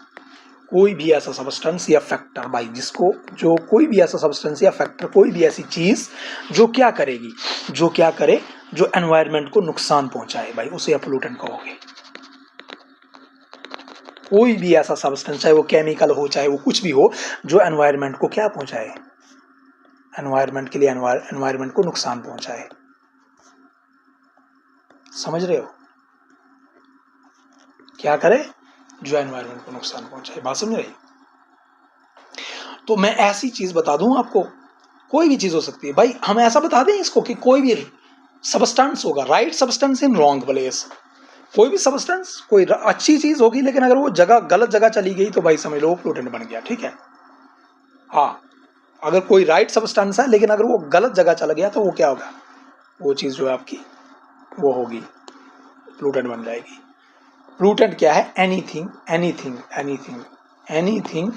कोई भी ऐसा सब्सटेंस या फैक्टर भाई, जिसको जो कोई भी ऐसा सब्सटेंस या फैक्टर, कोई भी ऐसी चीज जो क्या करेगी, जो क्या करे, जो एनवायरनमेंट को नुकसान पहुंचाए भाई, उसे आप पोल्यूटेंट कहोगे। कोई भी ऐसा सब्सटेंस, चाहे वो केमिकल हो, चाहे वो कुछ भी हो, जो एनवायरनमेंट को क्या पहुंचाए, एनवायरनमेंट के लिए एनवायरनमेंट को नुकसान पहुंचाए। समझ रहे हो? क्या करे, जो एनवायरनमेंट को नुकसान पहुंचाए। बात समझ रही? तो मैं ऐसी चीज बता दूं आपको, कोई भी चीज हो सकती है भाई, हम ऐसा बता दें इसको कि कोई भी सब्सटेंस होगा, right substance in wrong place, कोई भी सब्सटेंस, कोई अच्छी चीज होगी, लेकिन अगर वो जगह गलत जगह चली गई तो भाई समझ लो वो पोल्यूटेंट बन गया। ठीक है? हाँ, अगर कोई राइट सब्सटेंस है लेकिन अगर वो गलत जगह चला गया तो वो क्या होगा, वो चीज जो है आपकी वो होगी, पोल्यूटेंट बन जाएगी। पोल्यूटेंट क्या है? Anything, anything, anything, anything,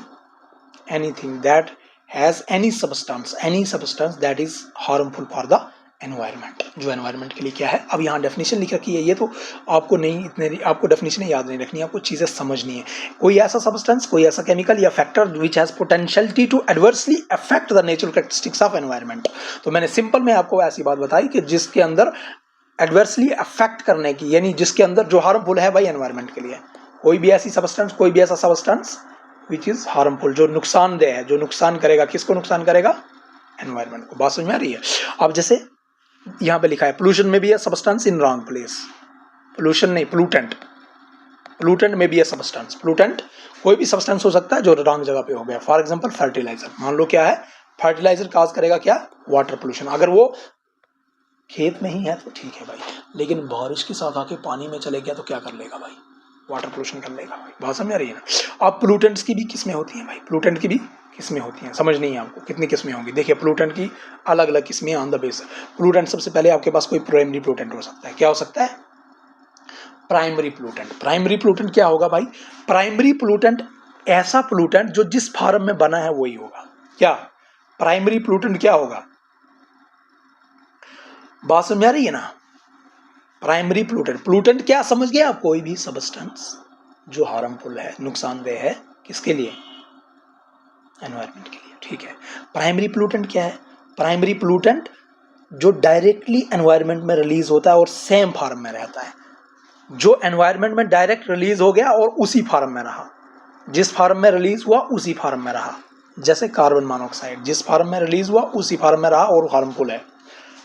anything that has any substance that is harmful for the environment, जो एनवायरनमेंट के लिए क्या है। अब यहाँ डेफिनेशन लिख रखी है, ये तो आपको नहीं, इतने आपको डेफिनेशन याद नहीं रखनी, आपको चीजें समझनी है। कोई ऐसा सब्सटेंस, कोई ऐसा केमिकल या factor which has potentiality to adversely affect the natural characteristics of environment. तो मैंने सिंपल में आपको ऐसी बात बताई कि जिसके अंदर एडवर्सली अफेक्ट करने की, यानी जिसके अंदर जो हार्मफुल है भाई एनवायरनमेंट के लिए, कोई भी ऐसी सब्सटेंस, कोई भी ऐसा सब्सटेंस विच इज हार्मफुल, जो नुकसानदेह है, जो नुकसान करेगा, किसको नुकसान करेगा, एनवायरनमेंट को। बात समझ में आ रही है? अब जैसे यहाँ पे लिखा है पोल्यूशन में भी है substance in wrong place, pollution नहीं, पोल्यूटेंट, पोल्यूटेंट में भी है सब्सटेंस, पोल्यूटेंट कोई भी सब्सटेंस हो सकता है जो रॉन्ग जगह पे हो गया। फॉर एग्जांपल फर्टिलाइजर, मान लो क्या है, फर्टिलाइजर काज करेगा क्या, वाटर पोल्यूशन। अगर वो खेत में ही है तो ठीक है भाई, लेकिन बारिश के साथ आके पानी में चले गया तो क्या कर लेगा भाई, वाटर पोल्यूशन कर लेगा भाई। बात समझ आ रही है ना? अब पोल्यूटेंट्स की भी किस्में होती हैं भाई, पोल्यूटेंट की भी किस्में होती हैं, समझ नहीं है आपको कितनी किस्में होंगी। देखिए पोल्यूटेंट की अलग अलग किस्में ऑन द बेस। पोल्यूटेंट, सबसे पहले आपके पास कोई प्राइमरी पोल्यूटेंट हो सकता है। क्या हो सकता है? Primary pollutant. प्राइमरी पोल्यूटेंट क्या होगा भाई? प्राइमरी पोल्यूटेंट ऐसा पोल्यूटेंट जो जिस फार्म में बना है वही होगा। क्या प्राइमरी पोल्यूटेंट क्या होगा? बात समझ आ रही है ना? प्राइमरी पोल्यूटेंट, पोल्यूटेंट क्या समझ गए आप? कोई भी सब्सटेंस जो हार्मफुल है, नुकसानदेह है, किसके लिए, एनवायरनमेंट के लिए। ठीक है? प्राइमरी पोल्यूटेंट क्या है? प्राइमरी पोल्यूटेंट जो डायरेक्टली एनवायरनमेंट में रिलीज होता है और सेम फार्म में रहता है, जो एनवायरनमेंट में डायरेक्ट रिलीज हो गया और उसी फार्म में रहा, जिस फार्म में रिलीज हुआ उसी फार्म में रहा। जैसे कार्बन मोनोऑक्साइड, जिस फार्म में रिलीज हुआ उसी फार्म में रहा और हार्मफुल है।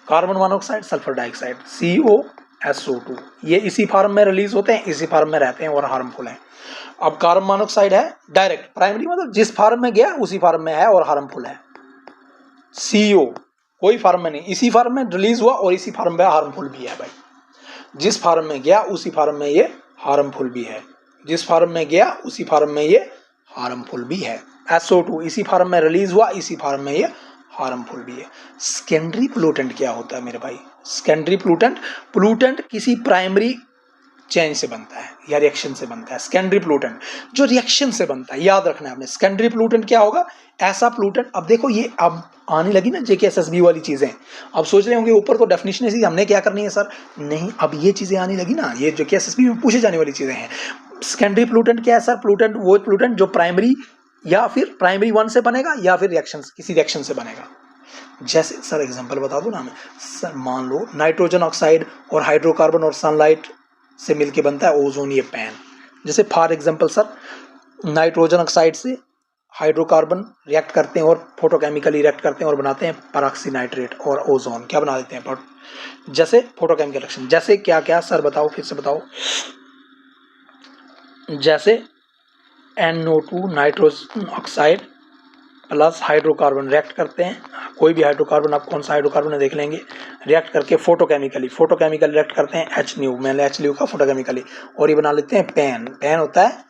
Carbon monoxide, sulphur dioxide, COSO2, ये इसी फार्म में रिलीज होते हैं, इसी फार्म में रहते हैं और हार्मफुल हैं। अब कार्बन मोनोऑक्साइड है डायरेक्ट, प्राइमरी मतलब जिस फार्म में गया उसी फार्म में है और हार्मफुल है। CO कोई फार्म में नहीं, इसी फार्म में रिलीज हुआ और इसी फार्म में हार्मफुल भी है भाई। जिस फार्म में गया उसी फार्म में ये हार्मफुल भी है, जिस फार्म में गया उसी फार्म में ये हार्मफुल भी है। SO2 इसी फार्म में रिलीज हुआ, इसी फार्म में ये हार्मफुल भी है। सेकेंडरी पोल्यूटेंट क्या होता है मेरे भाई? सेकेंडरी पोल्यूटेंट, पोल्यूटेंट किसी प्राइमरी चेंज से बनता है या रिएक्शन से बनता है। सेकेंडरी पोल्यूटेंट जो रिएक्शन से बनता है, याद रखना है आपने। सेकेंडरी पोल्यूटेंट क्या होगा? ऐसा पोल्यूटेंट, अब देखो ये अब आने लगी ना JKSSB वाली चीजें। अब सोच रहे होंगे ऊपर तो डेफिनेशन है, हमने क्या करनी है सर? नहीं, अब ये चीजें आने लगी ना, ये JKSSB में पूछे जाने वाली चीजें हैं। सेकेंडरी पोल्यूटेंट क्या है सर? पोल्यूटेंट वो पोल्यूटेंट जो प्राइमरी या फिर प्राइमरी 1 से बनेगा या फिर रिएक्शन, किसी रिएक्शन से बनेगा। जैसे सर एग्जांपल बता दूं ना मैं, सर मान लो नाइट्रोजन ऑक्साइड और हाइड्रोकार्बन और सनलाइट से मिलके बनता है ओजोन, ये पैन। जैसे for example sir, nitrogen oxide से हाइड्रोकार्बन रिएक्ट करते हैं और फोटोकेमिकली रिएक्ट करते हैं और बनाते हैं पेरोक्सीनाइट्रेट और ओजोन, क्या बना देते हैं, जैसे फोटोकेमिकल रिएक्शन। जैसे क्या क्या सर बताओ, फिर से बताओ। जैसे NO2 nitrogen oxide plus hydrocarbon react करते हैं, कोई भी हाइड्रोकार्बन, आप कौन सा हाइड्रोकार्बन है देख लेंगे, रिएक्ट करके फोटोकेमिकली रिएक्ट करते हैं HNU, मैंने HNU का फोटोकेमिकली, और ये बना लेते हैं पैन। पैन होता है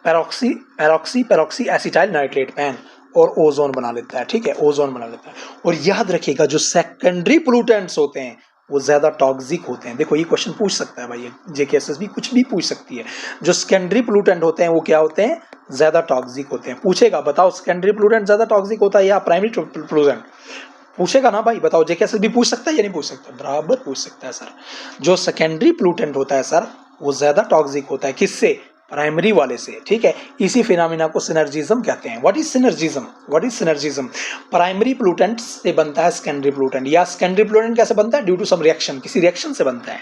पेरोक्सी एसिटाइल नाइट्रेट पैन, और ओजोन बना लेता है, ठीक है, ओजोन बना लेता है। और याद रखिएगा जो सेकेंडरी पोल्यूटेंट्स होते हैं वो ज्यादा टॉक्सिक होते हैं। देखो ये क्वेश्चन पूछ सकता है भाई, जेकेएसएसबी कुछ भी पूछ सकती है। जो सेकेंडरी पोल्यूटेंट होते हैं वो क्या होते हैं, ज्यादा टॉक्सिक होते हैं। पूछेगा बताओ सेकेंडरी पोल्यूटेंट ज्यादा टॉक्सिक होता है या प्राइमरी पोल्यूटेंट, पूछेगा ना भाई, बताओ जेकेएसएसबी पूछ सकता है या नहीं पूछ सकता, बराबर पूछ सकता है सर। जो सेकेंडरी पोल्यूटेंट होता है सर वो ज्यादा टॉक्सिक होता है, किससे, प्राइमरी वाले से, ठीक है। इसी फिनोमिना को सिनर्जिज्म कहते हैं। What is synergism, what is synergism, primary pollutant से बनता है सेकेंडरी पोल्यूटेंट, या सेकेंडरी पोल्यूटेंट कैसे बनता है, ड्यू टू सम रिएक्शन, किसी रिएक्शन से बनता है,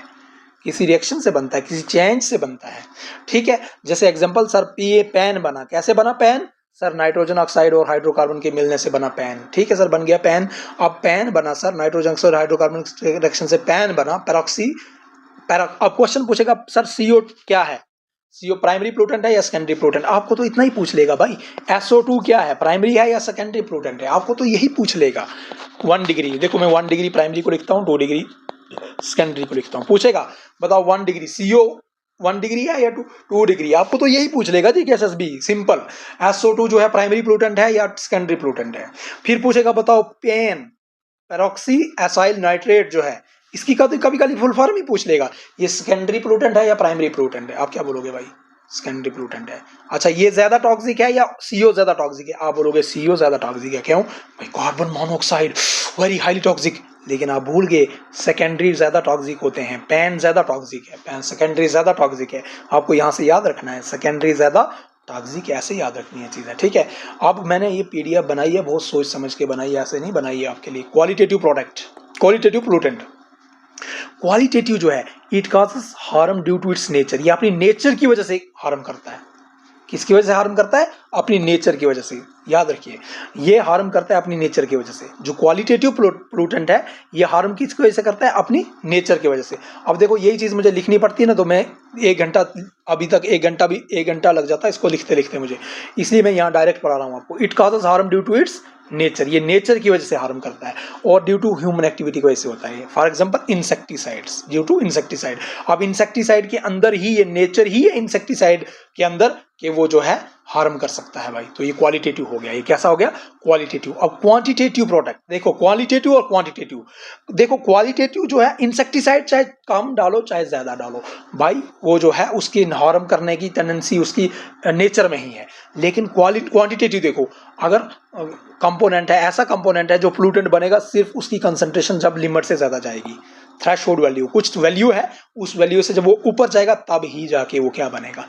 किसी रिएक्शन से बनता है, किसी चेंज से बनता है, ठीक है। जैसे एग्जांपल सर पीए पेन बना, कैसे बना पेन सर, नाइट्रोजन ऑक्साइड और हाइड्रोकार्बन के मिलने से बना पेन, ठीक है सर, बन गया पेन। अब पेन बना sir nitrogen oxide hydrocarbon reaction से पेन बना, पेरोक्सी अब क्वेश्चन पूछेगा सर CO क्या है, CO प्राइमरी पोल्यूटेंट है या सेकेंडरी पोल्यूटेंट, आपको तो इतना ही पूछ लेगा भाई। SO2 क्या है, प्राइमरी है या सेकेंडरी पोल्यूटेंट है, आपको तो यही पूछ लेगा। 1 डिग्री, देखो मैं 1 डिग्री प्राइमरी को लिखता हूँ, 2 डिग्री सेकेंडरी को लिखता हूँ। पूछेगा बताओ 1 डिग्री CO 1 डिग्री है या 2 डिग्री, आपको तो यही पूछ लेगा जी केएसएसबी, सिंपल। SO2 जो है प्राइमरी पोल्यूटेंट है या सेकेंडरी पोल्यूटेंट है। फिर पूछेगा बताओ पेन पेरोक्सी एसाइल नाइट्रेट जो है, इसकी कभी कभी फुल फॉर्म ही पूछ लेगा, ये सेकेंडरी पोल्यूटेंट है या प्राइमरी पोल्यूटेंट है, आप क्या बोलोगे भाई, सेकेंडरी पोल्यूटेंट है। अच्छा ये ज्यादा टॉक्सिक है या CO ज्यादा टॉक्सिक है, आप बोलोगे CO ज्यादा टॉक्सिक है। क्यों भाई, carbon monoxide very highly toxic, लेकिन आप भूल गए सेकेंडरी ज्यादा टॉक्सिक होते हैं, पेन ज्यादा टॉक्सिक है, पेन सेकेंडरी ज्यादा टॉक्सिक है, आपको यहाँ से याद रखना है, सेकेंडरी ज्यादा टॉक्सिक, ऐसे याद रखनी है चीजें, ठीक है। अब मैंने ये PDF बनाई है, बहुत सोच समझ के बनाई है, ऐसे नहीं बनाई है आपके लिए। Qualitative product, qualitative pollutant, qualitative जो है it causes harm due to its nature, ये अपनी नेचर की वजह से हार्म करता है। किसकी वजह से हार्म करता है, अपनी नेचर की वजह से, याद रखिए ये हार्म करता है अपनी नेचर की वजह से। जो क्वालिटेटिव पोल्यूटेंट है ये हार्म किसकी वजह से करता है, अपनी नेचर की वजह से। अब देखो यही चीज मुझे लिखनी पड़ती है ना, तो मैं 1 घंटा, अभी तक 1 घंटा लग जाता है इसको लिखते लिखते मुझे, इसलिए मैं यहाँ डायरेक्ट पढ़ा रहा हूँ आपको। It causes harm due to its nature, ये नेचर की वजह से हार्म करता है, और ड्यू टू ह्यूमन एक्टिविटी की वजह से होता है। For example insecticides, due to insecticide. अब इंसेक्टिसाइड के अंदर ही ये नेचर ही है इंसेक्टिसाइड के अंदर कि वो जो है हार्म कर सकता है भाई, तो ये क्वालिटेटिव हो गया, ये कैसा हो गया, क्वालिटेटिव। अब क्वांटिटेटिव प्रोडक्ट देखो, क्वालिटेटिव और क्वांटिटेटिव देखो। क्वालिटेटिव जो है इंसेक्टिसाइड चाहे कम डालो चाहे ज्यादा डालो भाई, वो जो है उसकी हार्म करने की टेंडेंसी उसकी नेचर में ही है। लेकिन क्वांटिटेटिव देखो, अगर कंपोनेंट है, ऐसा कंपोनेंट है जो पोल्यूटेंट बनेगा सिर्फ उसकी कंसंट्रेशन जब लिमिट से ज्यादा जाएगी, थ्रेशोल्ड वैल्यू, कुछ वैल्यू है, उस वैल्यू से जब वो ऊपर जाएगा तब ही जाके वो क्या बनेगा,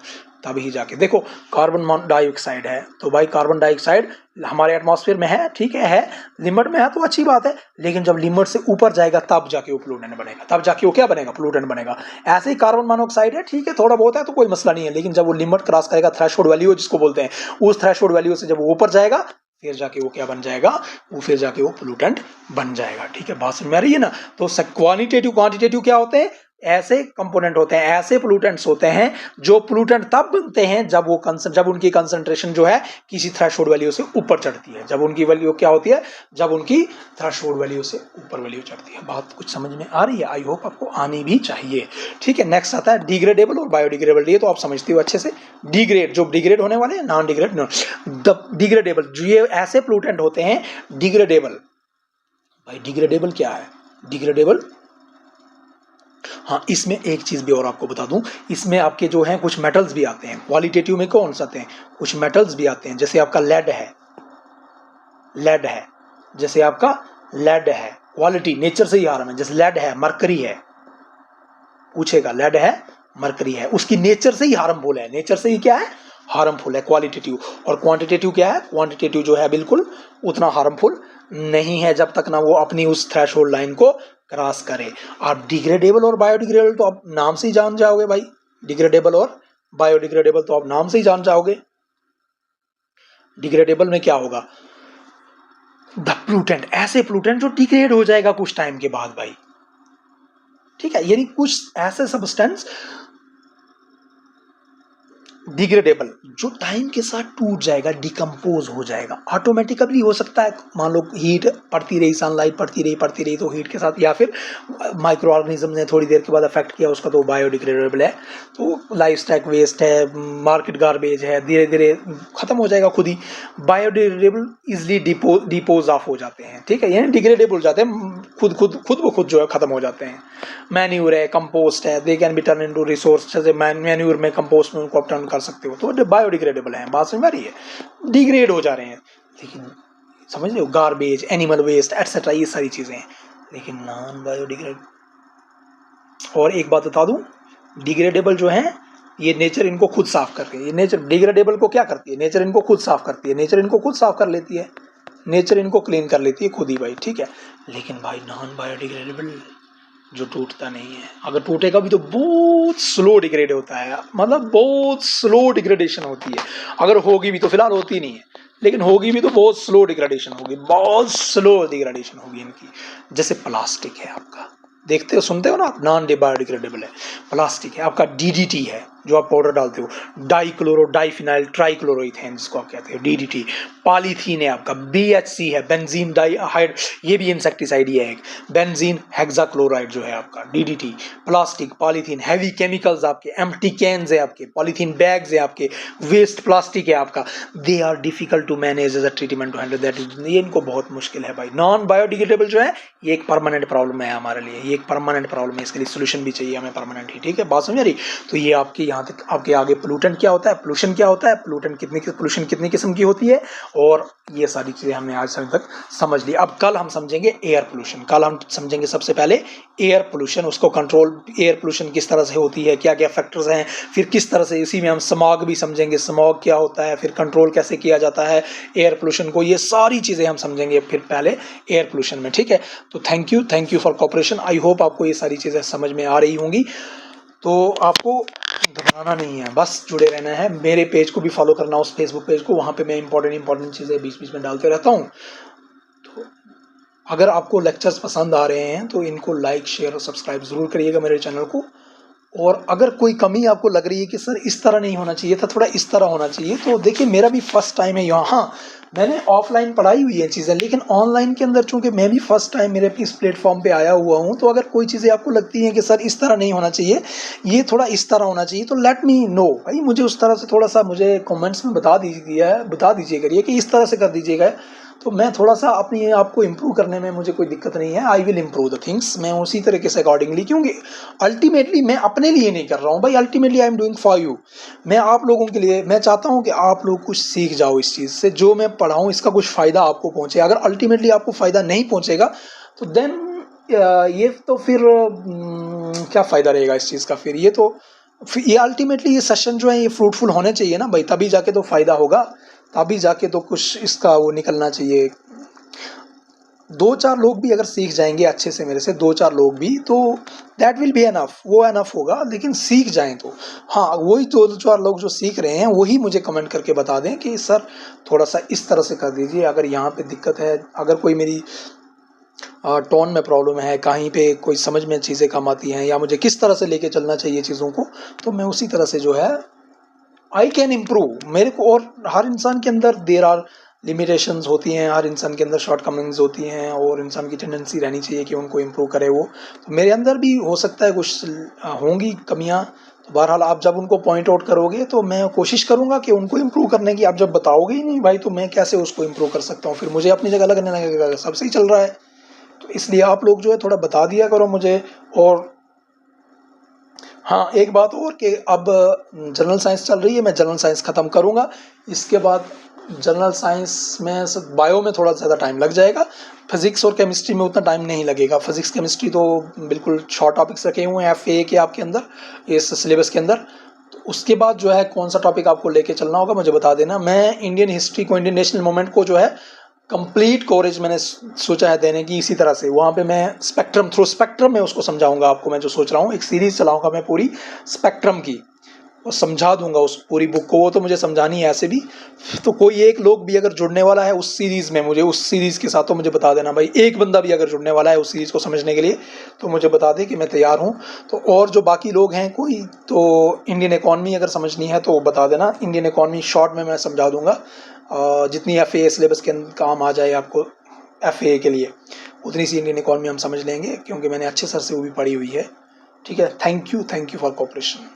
तब ही जाके। देखो कार्बन डाइऑक्साइड है, तो भाई कार्बन डाइऑक्साइड हमारे एटमॉस्फेयर में है, ठीक है लिमिट में है तो अच्छी बात है, लेकिन जब लिमिट से ऊपर जाएगा तब जाके वो पोल्यूटेंट बनेगा, तब जाके वो क्या बनेगा, पोल्यूटेंट बनेगा। ऐसे ही कार्बन मोनोऑक्साइड है, ठीक है थोड़ा बहुत है तो कोई मसला नहीं है, लेकिन जब वो लिमिट क्रॉस करेगा, थ्रेशोल्ड वैल्यू जिसको बोलते हैं, उस थ्रेशोल्ड वैल्यू से जब वो ऊपर जाएगा फिर जाके वो क्या बन जाएगा, वो फिर जाके वो पोल्यूटेंट बन जाएगा, ठीक है, बात समझ में आ रही है ना। तो क्वालिटेटिव क्वांटिटेटिव क्या होते हैं, ऐसे कंपोनेंट होते हैं, ऐसे पोल्यूटेंट्स होते हैं जो पोल्यूटेंट तब बनते हैं जब वो जब उनकी कंसंट्रेशन जो है किसी थ्रेशोल्ड वैल्यू से ऊपर चढ़ती है, जब उनकी वैल्यू क्या होती है, जब उनकी थ्रेशोल्ड वैल्यू से ऊपर वैल्यू चढ़ती है। बात कुछ समझ में आ रही है, आई होप आपको आनी भी चाहिए, ठीक है। नेक्स्ट आता है डिग्रेडेबल और बायोडिग्रेडेबल, ये तो आप समझते हो अच्छे से। डिग्रेड जो डिग्रेड होने वाले हैं, नॉन डिग्रेड, डिग्रेडेबल जो ये ऐसे पोल्यूटेंट होते हैं डिग्रेडेबल। भाई डिग्रेडेबल क्या है, डिग्रेडेबल, हाँ इसमें एक चीज भी और आपको बता दूं, इसमें आपके जो हैं कुछ मेटल्स भी आते हैं। क्वालिटेटिव में कौन सा आते हैं, कुछ मेटल्स भी आते हैं, जैसे आपका लेड है, लेड है, जैसे आपका लेड है, क्वालिटी नेचर से ही हार्म है, जैसे लेड है, मरकरी है, पूछेगा लेड है मरकरी है, उसकी नेचर से ही हार्मफुल है, नेचर से ही क्या है, हार्मफुल है क्वालिटेटिव। और क्वांटिटेटिव क्या है, क्वांटिटेटिव जो है बिल्कुल उतना हार्मफुल नहीं है जब तक ना वो अपनी उस थ्रेशोल्ड लाइन को क्रॉस करे। आप डिग्रेडेबल और बायोडिग्रेडेबल तो आप नाम से ही जान जाओगे भाई, डिग्रेडेबल और बायोडिग्रेडेबल तो आप नाम से ही जान जाओगे। डिग्रेडेबल में क्या होगा, द पोल्यूटेंट, ऐसे पोल्यूटेंट जो डिग्रेड हो जाएगा कुछ टाइम के बाद भाई, ठीक है, यानी कुछ ऐसे सब्सटेंस डिग्रेडेबल, जो टाइम के साथ टूट जाएगा, डिकम्पोज हो जाएगा, ऑटोमेटिकली हो सकता है। मान लो हीट पड़ती रही, सनलाइट पड़ती रही तो हीट के साथ, या फिर माइक्रो ऑर्गेनिज्म ने थोड़ी देर के बाद अफेक्ट किया उसका, तो बायोडिग्रेडेबल है। तो लाइफ स्टॉक वेस्ट है, मार्केट गार्बेज है, धीरे धीरे खत्म हो जाएगा खुद ही। बायोडिग्रेडेबल इजिली डिपोज ऑफ हो जाते हैं, ठीक है, यानी डिग्रेडेबल हो जाते हैं, खुद जो है खत्म हो जाते हैं। मैन्यूर है, कंपोस्ट है, they can be turn into resource, जैसे मैन्यूर में कंपोस्ट में उनको आप टर्न कर सकते हो, तो बायोडिग्रेडेबल है। बात समझ में आ रही है, डिग्रेड हो जा रहे हैं, लेकिन समझ रहे हो, गार्बेज, एनिमल वेस्ट एटसेट्रा, ये सारी चीजें हैं, लेकिन नॉन बायोडिग्रेड। और एक बात बता दूं, डिग्रेडेबल जो है ये नेचर इनको खुद साफ कर रही है। ये नेचर डिग्रेडेबल को क्या करती है, नेचर इनको खुद साफ करती है, नेचर इनको खुद साफ कर लेती है, नेचर इनको क्लीन कर लेती है खुद ही भाई, ठीक है। लेकिन भाई नॉन बायोडिग्रेडेबल जो टूटता नहीं है, अगर टूटेगा भी तो बहुत स्लो डिग्रेड होता है, मतलब बहुत स्लो डिग्रेडेशन होती है। अगर होगी भी तो फिलहाल होती नहीं है, लेकिन होगी भी तो बहुत स्लो डिग्रेडेशन होगी, बहुत स्लो डिग्रेडेशन होगी इनकी। जैसे प्लास्टिक है आपका, देखते हो सुनते हो ना आप, नॉन बायोडिग्रेडेबल है। प्लास्टिक है आपका, डीडीटी है जो आप पाउडर डालते हो, डाइक्लोरो डाइफिनाइल ट्राइक्लोरोइथेन जिसको आप कहते हो, डीडीटी। पॉलीथीन है आपका, बीएचसी है, बेंजीन डाइहाइड, ये भी इंसेक्टिसाइड ही है एक, बेंजीन हेक्साक्लोराइड जो है आपका, DDT. Plastic, polythene, heavy chemicals आपके, एम्प्टी कैन्स है आपके, पॉलीथीन बैग्स है आपके, वेस्ट प्लास्टिक है आपका, they are difficult to manage as a treatment to handle that, ये इनको बहुत मुश्किल है भाई। नॉन बायोडिग्रेडेबल जो है ये एक परमानेंट प्रॉब्लम है हमारे लिए, ये एक परमानेंट प्रॉब्लम है, इसके लिए सोल्यूशन भी चाहिए हमें परमानेंट ही, ठीक है, बात समझ रही। तो ये आपकी यहाँ तक आपके आगे पोल्यूटेंट क्या होता है, पोल्यूशन क्या होता है, पोल्यूटेंट पोल्यूशन कितनी किस्म की होती है, और ये सारी चीजें हमने आज तक समझ ली। अब कल हम समझेंगे एयर पोल्यूशन, कल हम समझेंगे सबसे पहले एयर पोल्यूशन, उसको कंट्रोल, एयर पोल्यूशन किस तरह से होती है, क्या क्या फैक्टर्स हैं, फिर किस तरह से, इसी में हम स्मॉग भी समझेंगे, स्मॉग क्या होता है, फिर कंट्रोल कैसे किया जाता है एयर पोल्यूशन को, ये सारी चीजें हम समझेंगे फिर पहले एयर पोल्यूशन में, ठीक है। तो thank you for cooperation. I hope आपको ये सारी चीजें समझ में आ रही होंगी। तो आपको घबराना नहीं है, बस जुड़े रहना है, मेरे पेज को भी फॉलो करना, उस फेसबुक पेज को, वहाँ पे मैं इंपॉर्टेंट चीज़ें बीच बीच में डालते रहता हूँ। तो अगर आपको लेक्चर्स पसंद आ रहे हैं तो इनको लाइक शेयर और सब्सक्राइब ज़रूर करिएगा मेरे चैनल को। और अगर कोई कमी आपको लग रही है कि सर इस तरह नहीं होना चाहिए था, थोड़ा इस तरह होना चाहिए, तो देखिए मेरा भी फर्स्ट टाइम है यहाँ, हाँ मैंने ऑफलाइन पढ़ाई हुई है चीज़ें, लेकिन ऑनलाइन के अंदर चूंकि मैं भी फर्स्ट टाइम मेरे इस प्लेटफॉर्म पे आया हुआ हूँ, तो अगर कोई चीज़ें आपको लगती हैं कि सर इस तरह नहीं होना चाहिए, ये थोड़ा इस तरह होना चाहिए, तो लेट मी नो भाई, मुझे उस तरह से थोड़ा सा मुझे कमेंट्स में बता दीजिए करिए कि इस तरह से कर दीजिएगा, तो मैं थोड़ा सा अपनी आपको इम्प्रूव करने में मुझे कोई दिक्कत नहीं है। I will improve the things, मैं उसी तरीके से अकॉर्डिंगली, क्योंकि अल्टीमेटली मैं अपने लिए नहीं कर रहा हूँ भाई, ultimately I am doing for you, मैं आप लोगों के लिए, मैं चाहता हूँ कि आप लोग कुछ सीख जाओ इस चीज़ से, जो मैं पढ़ाऊँ इसका कुछ फ़ायदा आपको पहुँचे। अगर अल्टीमेटली आपको फ़ायदा नहीं पहुँचेगा तो देन ये तो फिर क्या फ़ायदा रहेगा इस चीज़ का, फिर ये अल्टीमेटली ये सेशन जो है ये फ्रूटफुल होने चाहिए ना भाई, तभी जाके तो फ़ायदा होगा, तभी जाके तो कुछ इसका वो निकलना चाहिए। 2-4 लोग भी अगर सीख जाएंगे अच्छे से मेरे से, 2-4 लोग भी, तो दैट विल बी एनफ, वो एनफ होगा, लेकिन सीख जाएं तो हाँ, वही 2-4 लोग जो सीख रहे हैं वही मुझे कमेंट करके बता दें कि सर थोड़ा सा इस तरह से कर दीजिए, अगर यहाँ पे दिक्कत है, अगर कोई मेरी टोन में प्रॉब्लम है, कहीं पे कोई समझ में चीज़ें कम आती हैं, या मुझे किस तरह से लेके चलना चाहिए चीज़ों को, तो मैं उसी तरह से जो है आई कैन इम्प्रूव मेरे को। और हर इंसान के अंदर देर आर लिमिटेशंस होती हैं, हर इंसान के अंदर शॉर्ट कमिंग्स होती हैं, और इंसान की टेंडेंसी रहनी चाहिए कि उनको इम्प्रूव करे वो, तो मेरे अंदर भी हो सकता है कुछ होंगी कमियां, तो बहरहाल आप जब उनको पॉइंट आउट करोगे तो मैं कोशिश करूंगा कि उनको इम्प्रूव करने की। आप जब बताओगे ही नहीं भाई तो मैं कैसे उसको इम्प्रूव कर सकता हूँ, फिर मुझे अपनी जगह लगने लगेगा सब सही चल रहा है। तो इसलिए आप लोग जो है थोड़ा बता दिया करो मुझे। और हाँ एक बात और कि अब जनरल साइंस चल रही है, मैं जनरल साइंस ख़त्म करूँगा, इसके बाद जनरल साइंस में बायो में थोड़ा ज़्यादा टाइम लग जाएगा, फिज़िक्स और केमिस्ट्री में उतना टाइम नहीं लगेगा। फिज़िक्स केमिस्ट्री तो बिल्कुल शॉर्ट टॉपिक्स रखे हुए हैं FA के आपके अंदर इस सिलेबस के अंदर। तो उसके बाद जो है कौन सा टॉपिक आपको लेके चलना होगा मुझे बता देना। मैं इंडियन हिस्ट्री को, इंडियन नेशनल मूवमेंट को जो है कंप्लीट कवरेज मैंने सोचा है देने की, इसी तरह से वहाँ पे मैं थ्रू स्पेक्ट्रम में उसको समझाऊंगा आपको। मैं जो सोच रहा हूँ एक सीरीज़ चलाऊंगा मैं पूरी स्पेक्ट्रम की, और समझा दूंगा उस पूरी बुक को। वो तो मुझे समझानी है ऐसे भी। तो कोई एक लोग भी अगर जुड़ने वाला है उस सीरीज़ में, मुझे उस सीरीज़ के साथ तो मुझे बता देना भाई। एक बंदा भी अगर जुड़ने वाला है उस सीरीज़ को समझने के लिए तो मुझे बता दे कि मैं तैयार हूँ। तो और जो बाकी लोग हैं कोई, तो इंडियन इकॉनमी अगर समझनी है तो बता देना। इंडियन इकॉनमी शॉर्ट में मैं समझा दूंगा। जितनी FA सिलेबस के काम आ जाए आपको FA के लिए, उतनी सी इंडियन इकॉनमी हम समझ लेंगे, क्योंकि मैंने अच्छे सर से वो भी पढ़ी हुई है। ठीक है, थैंक यू फॉर कोऑपरेशन।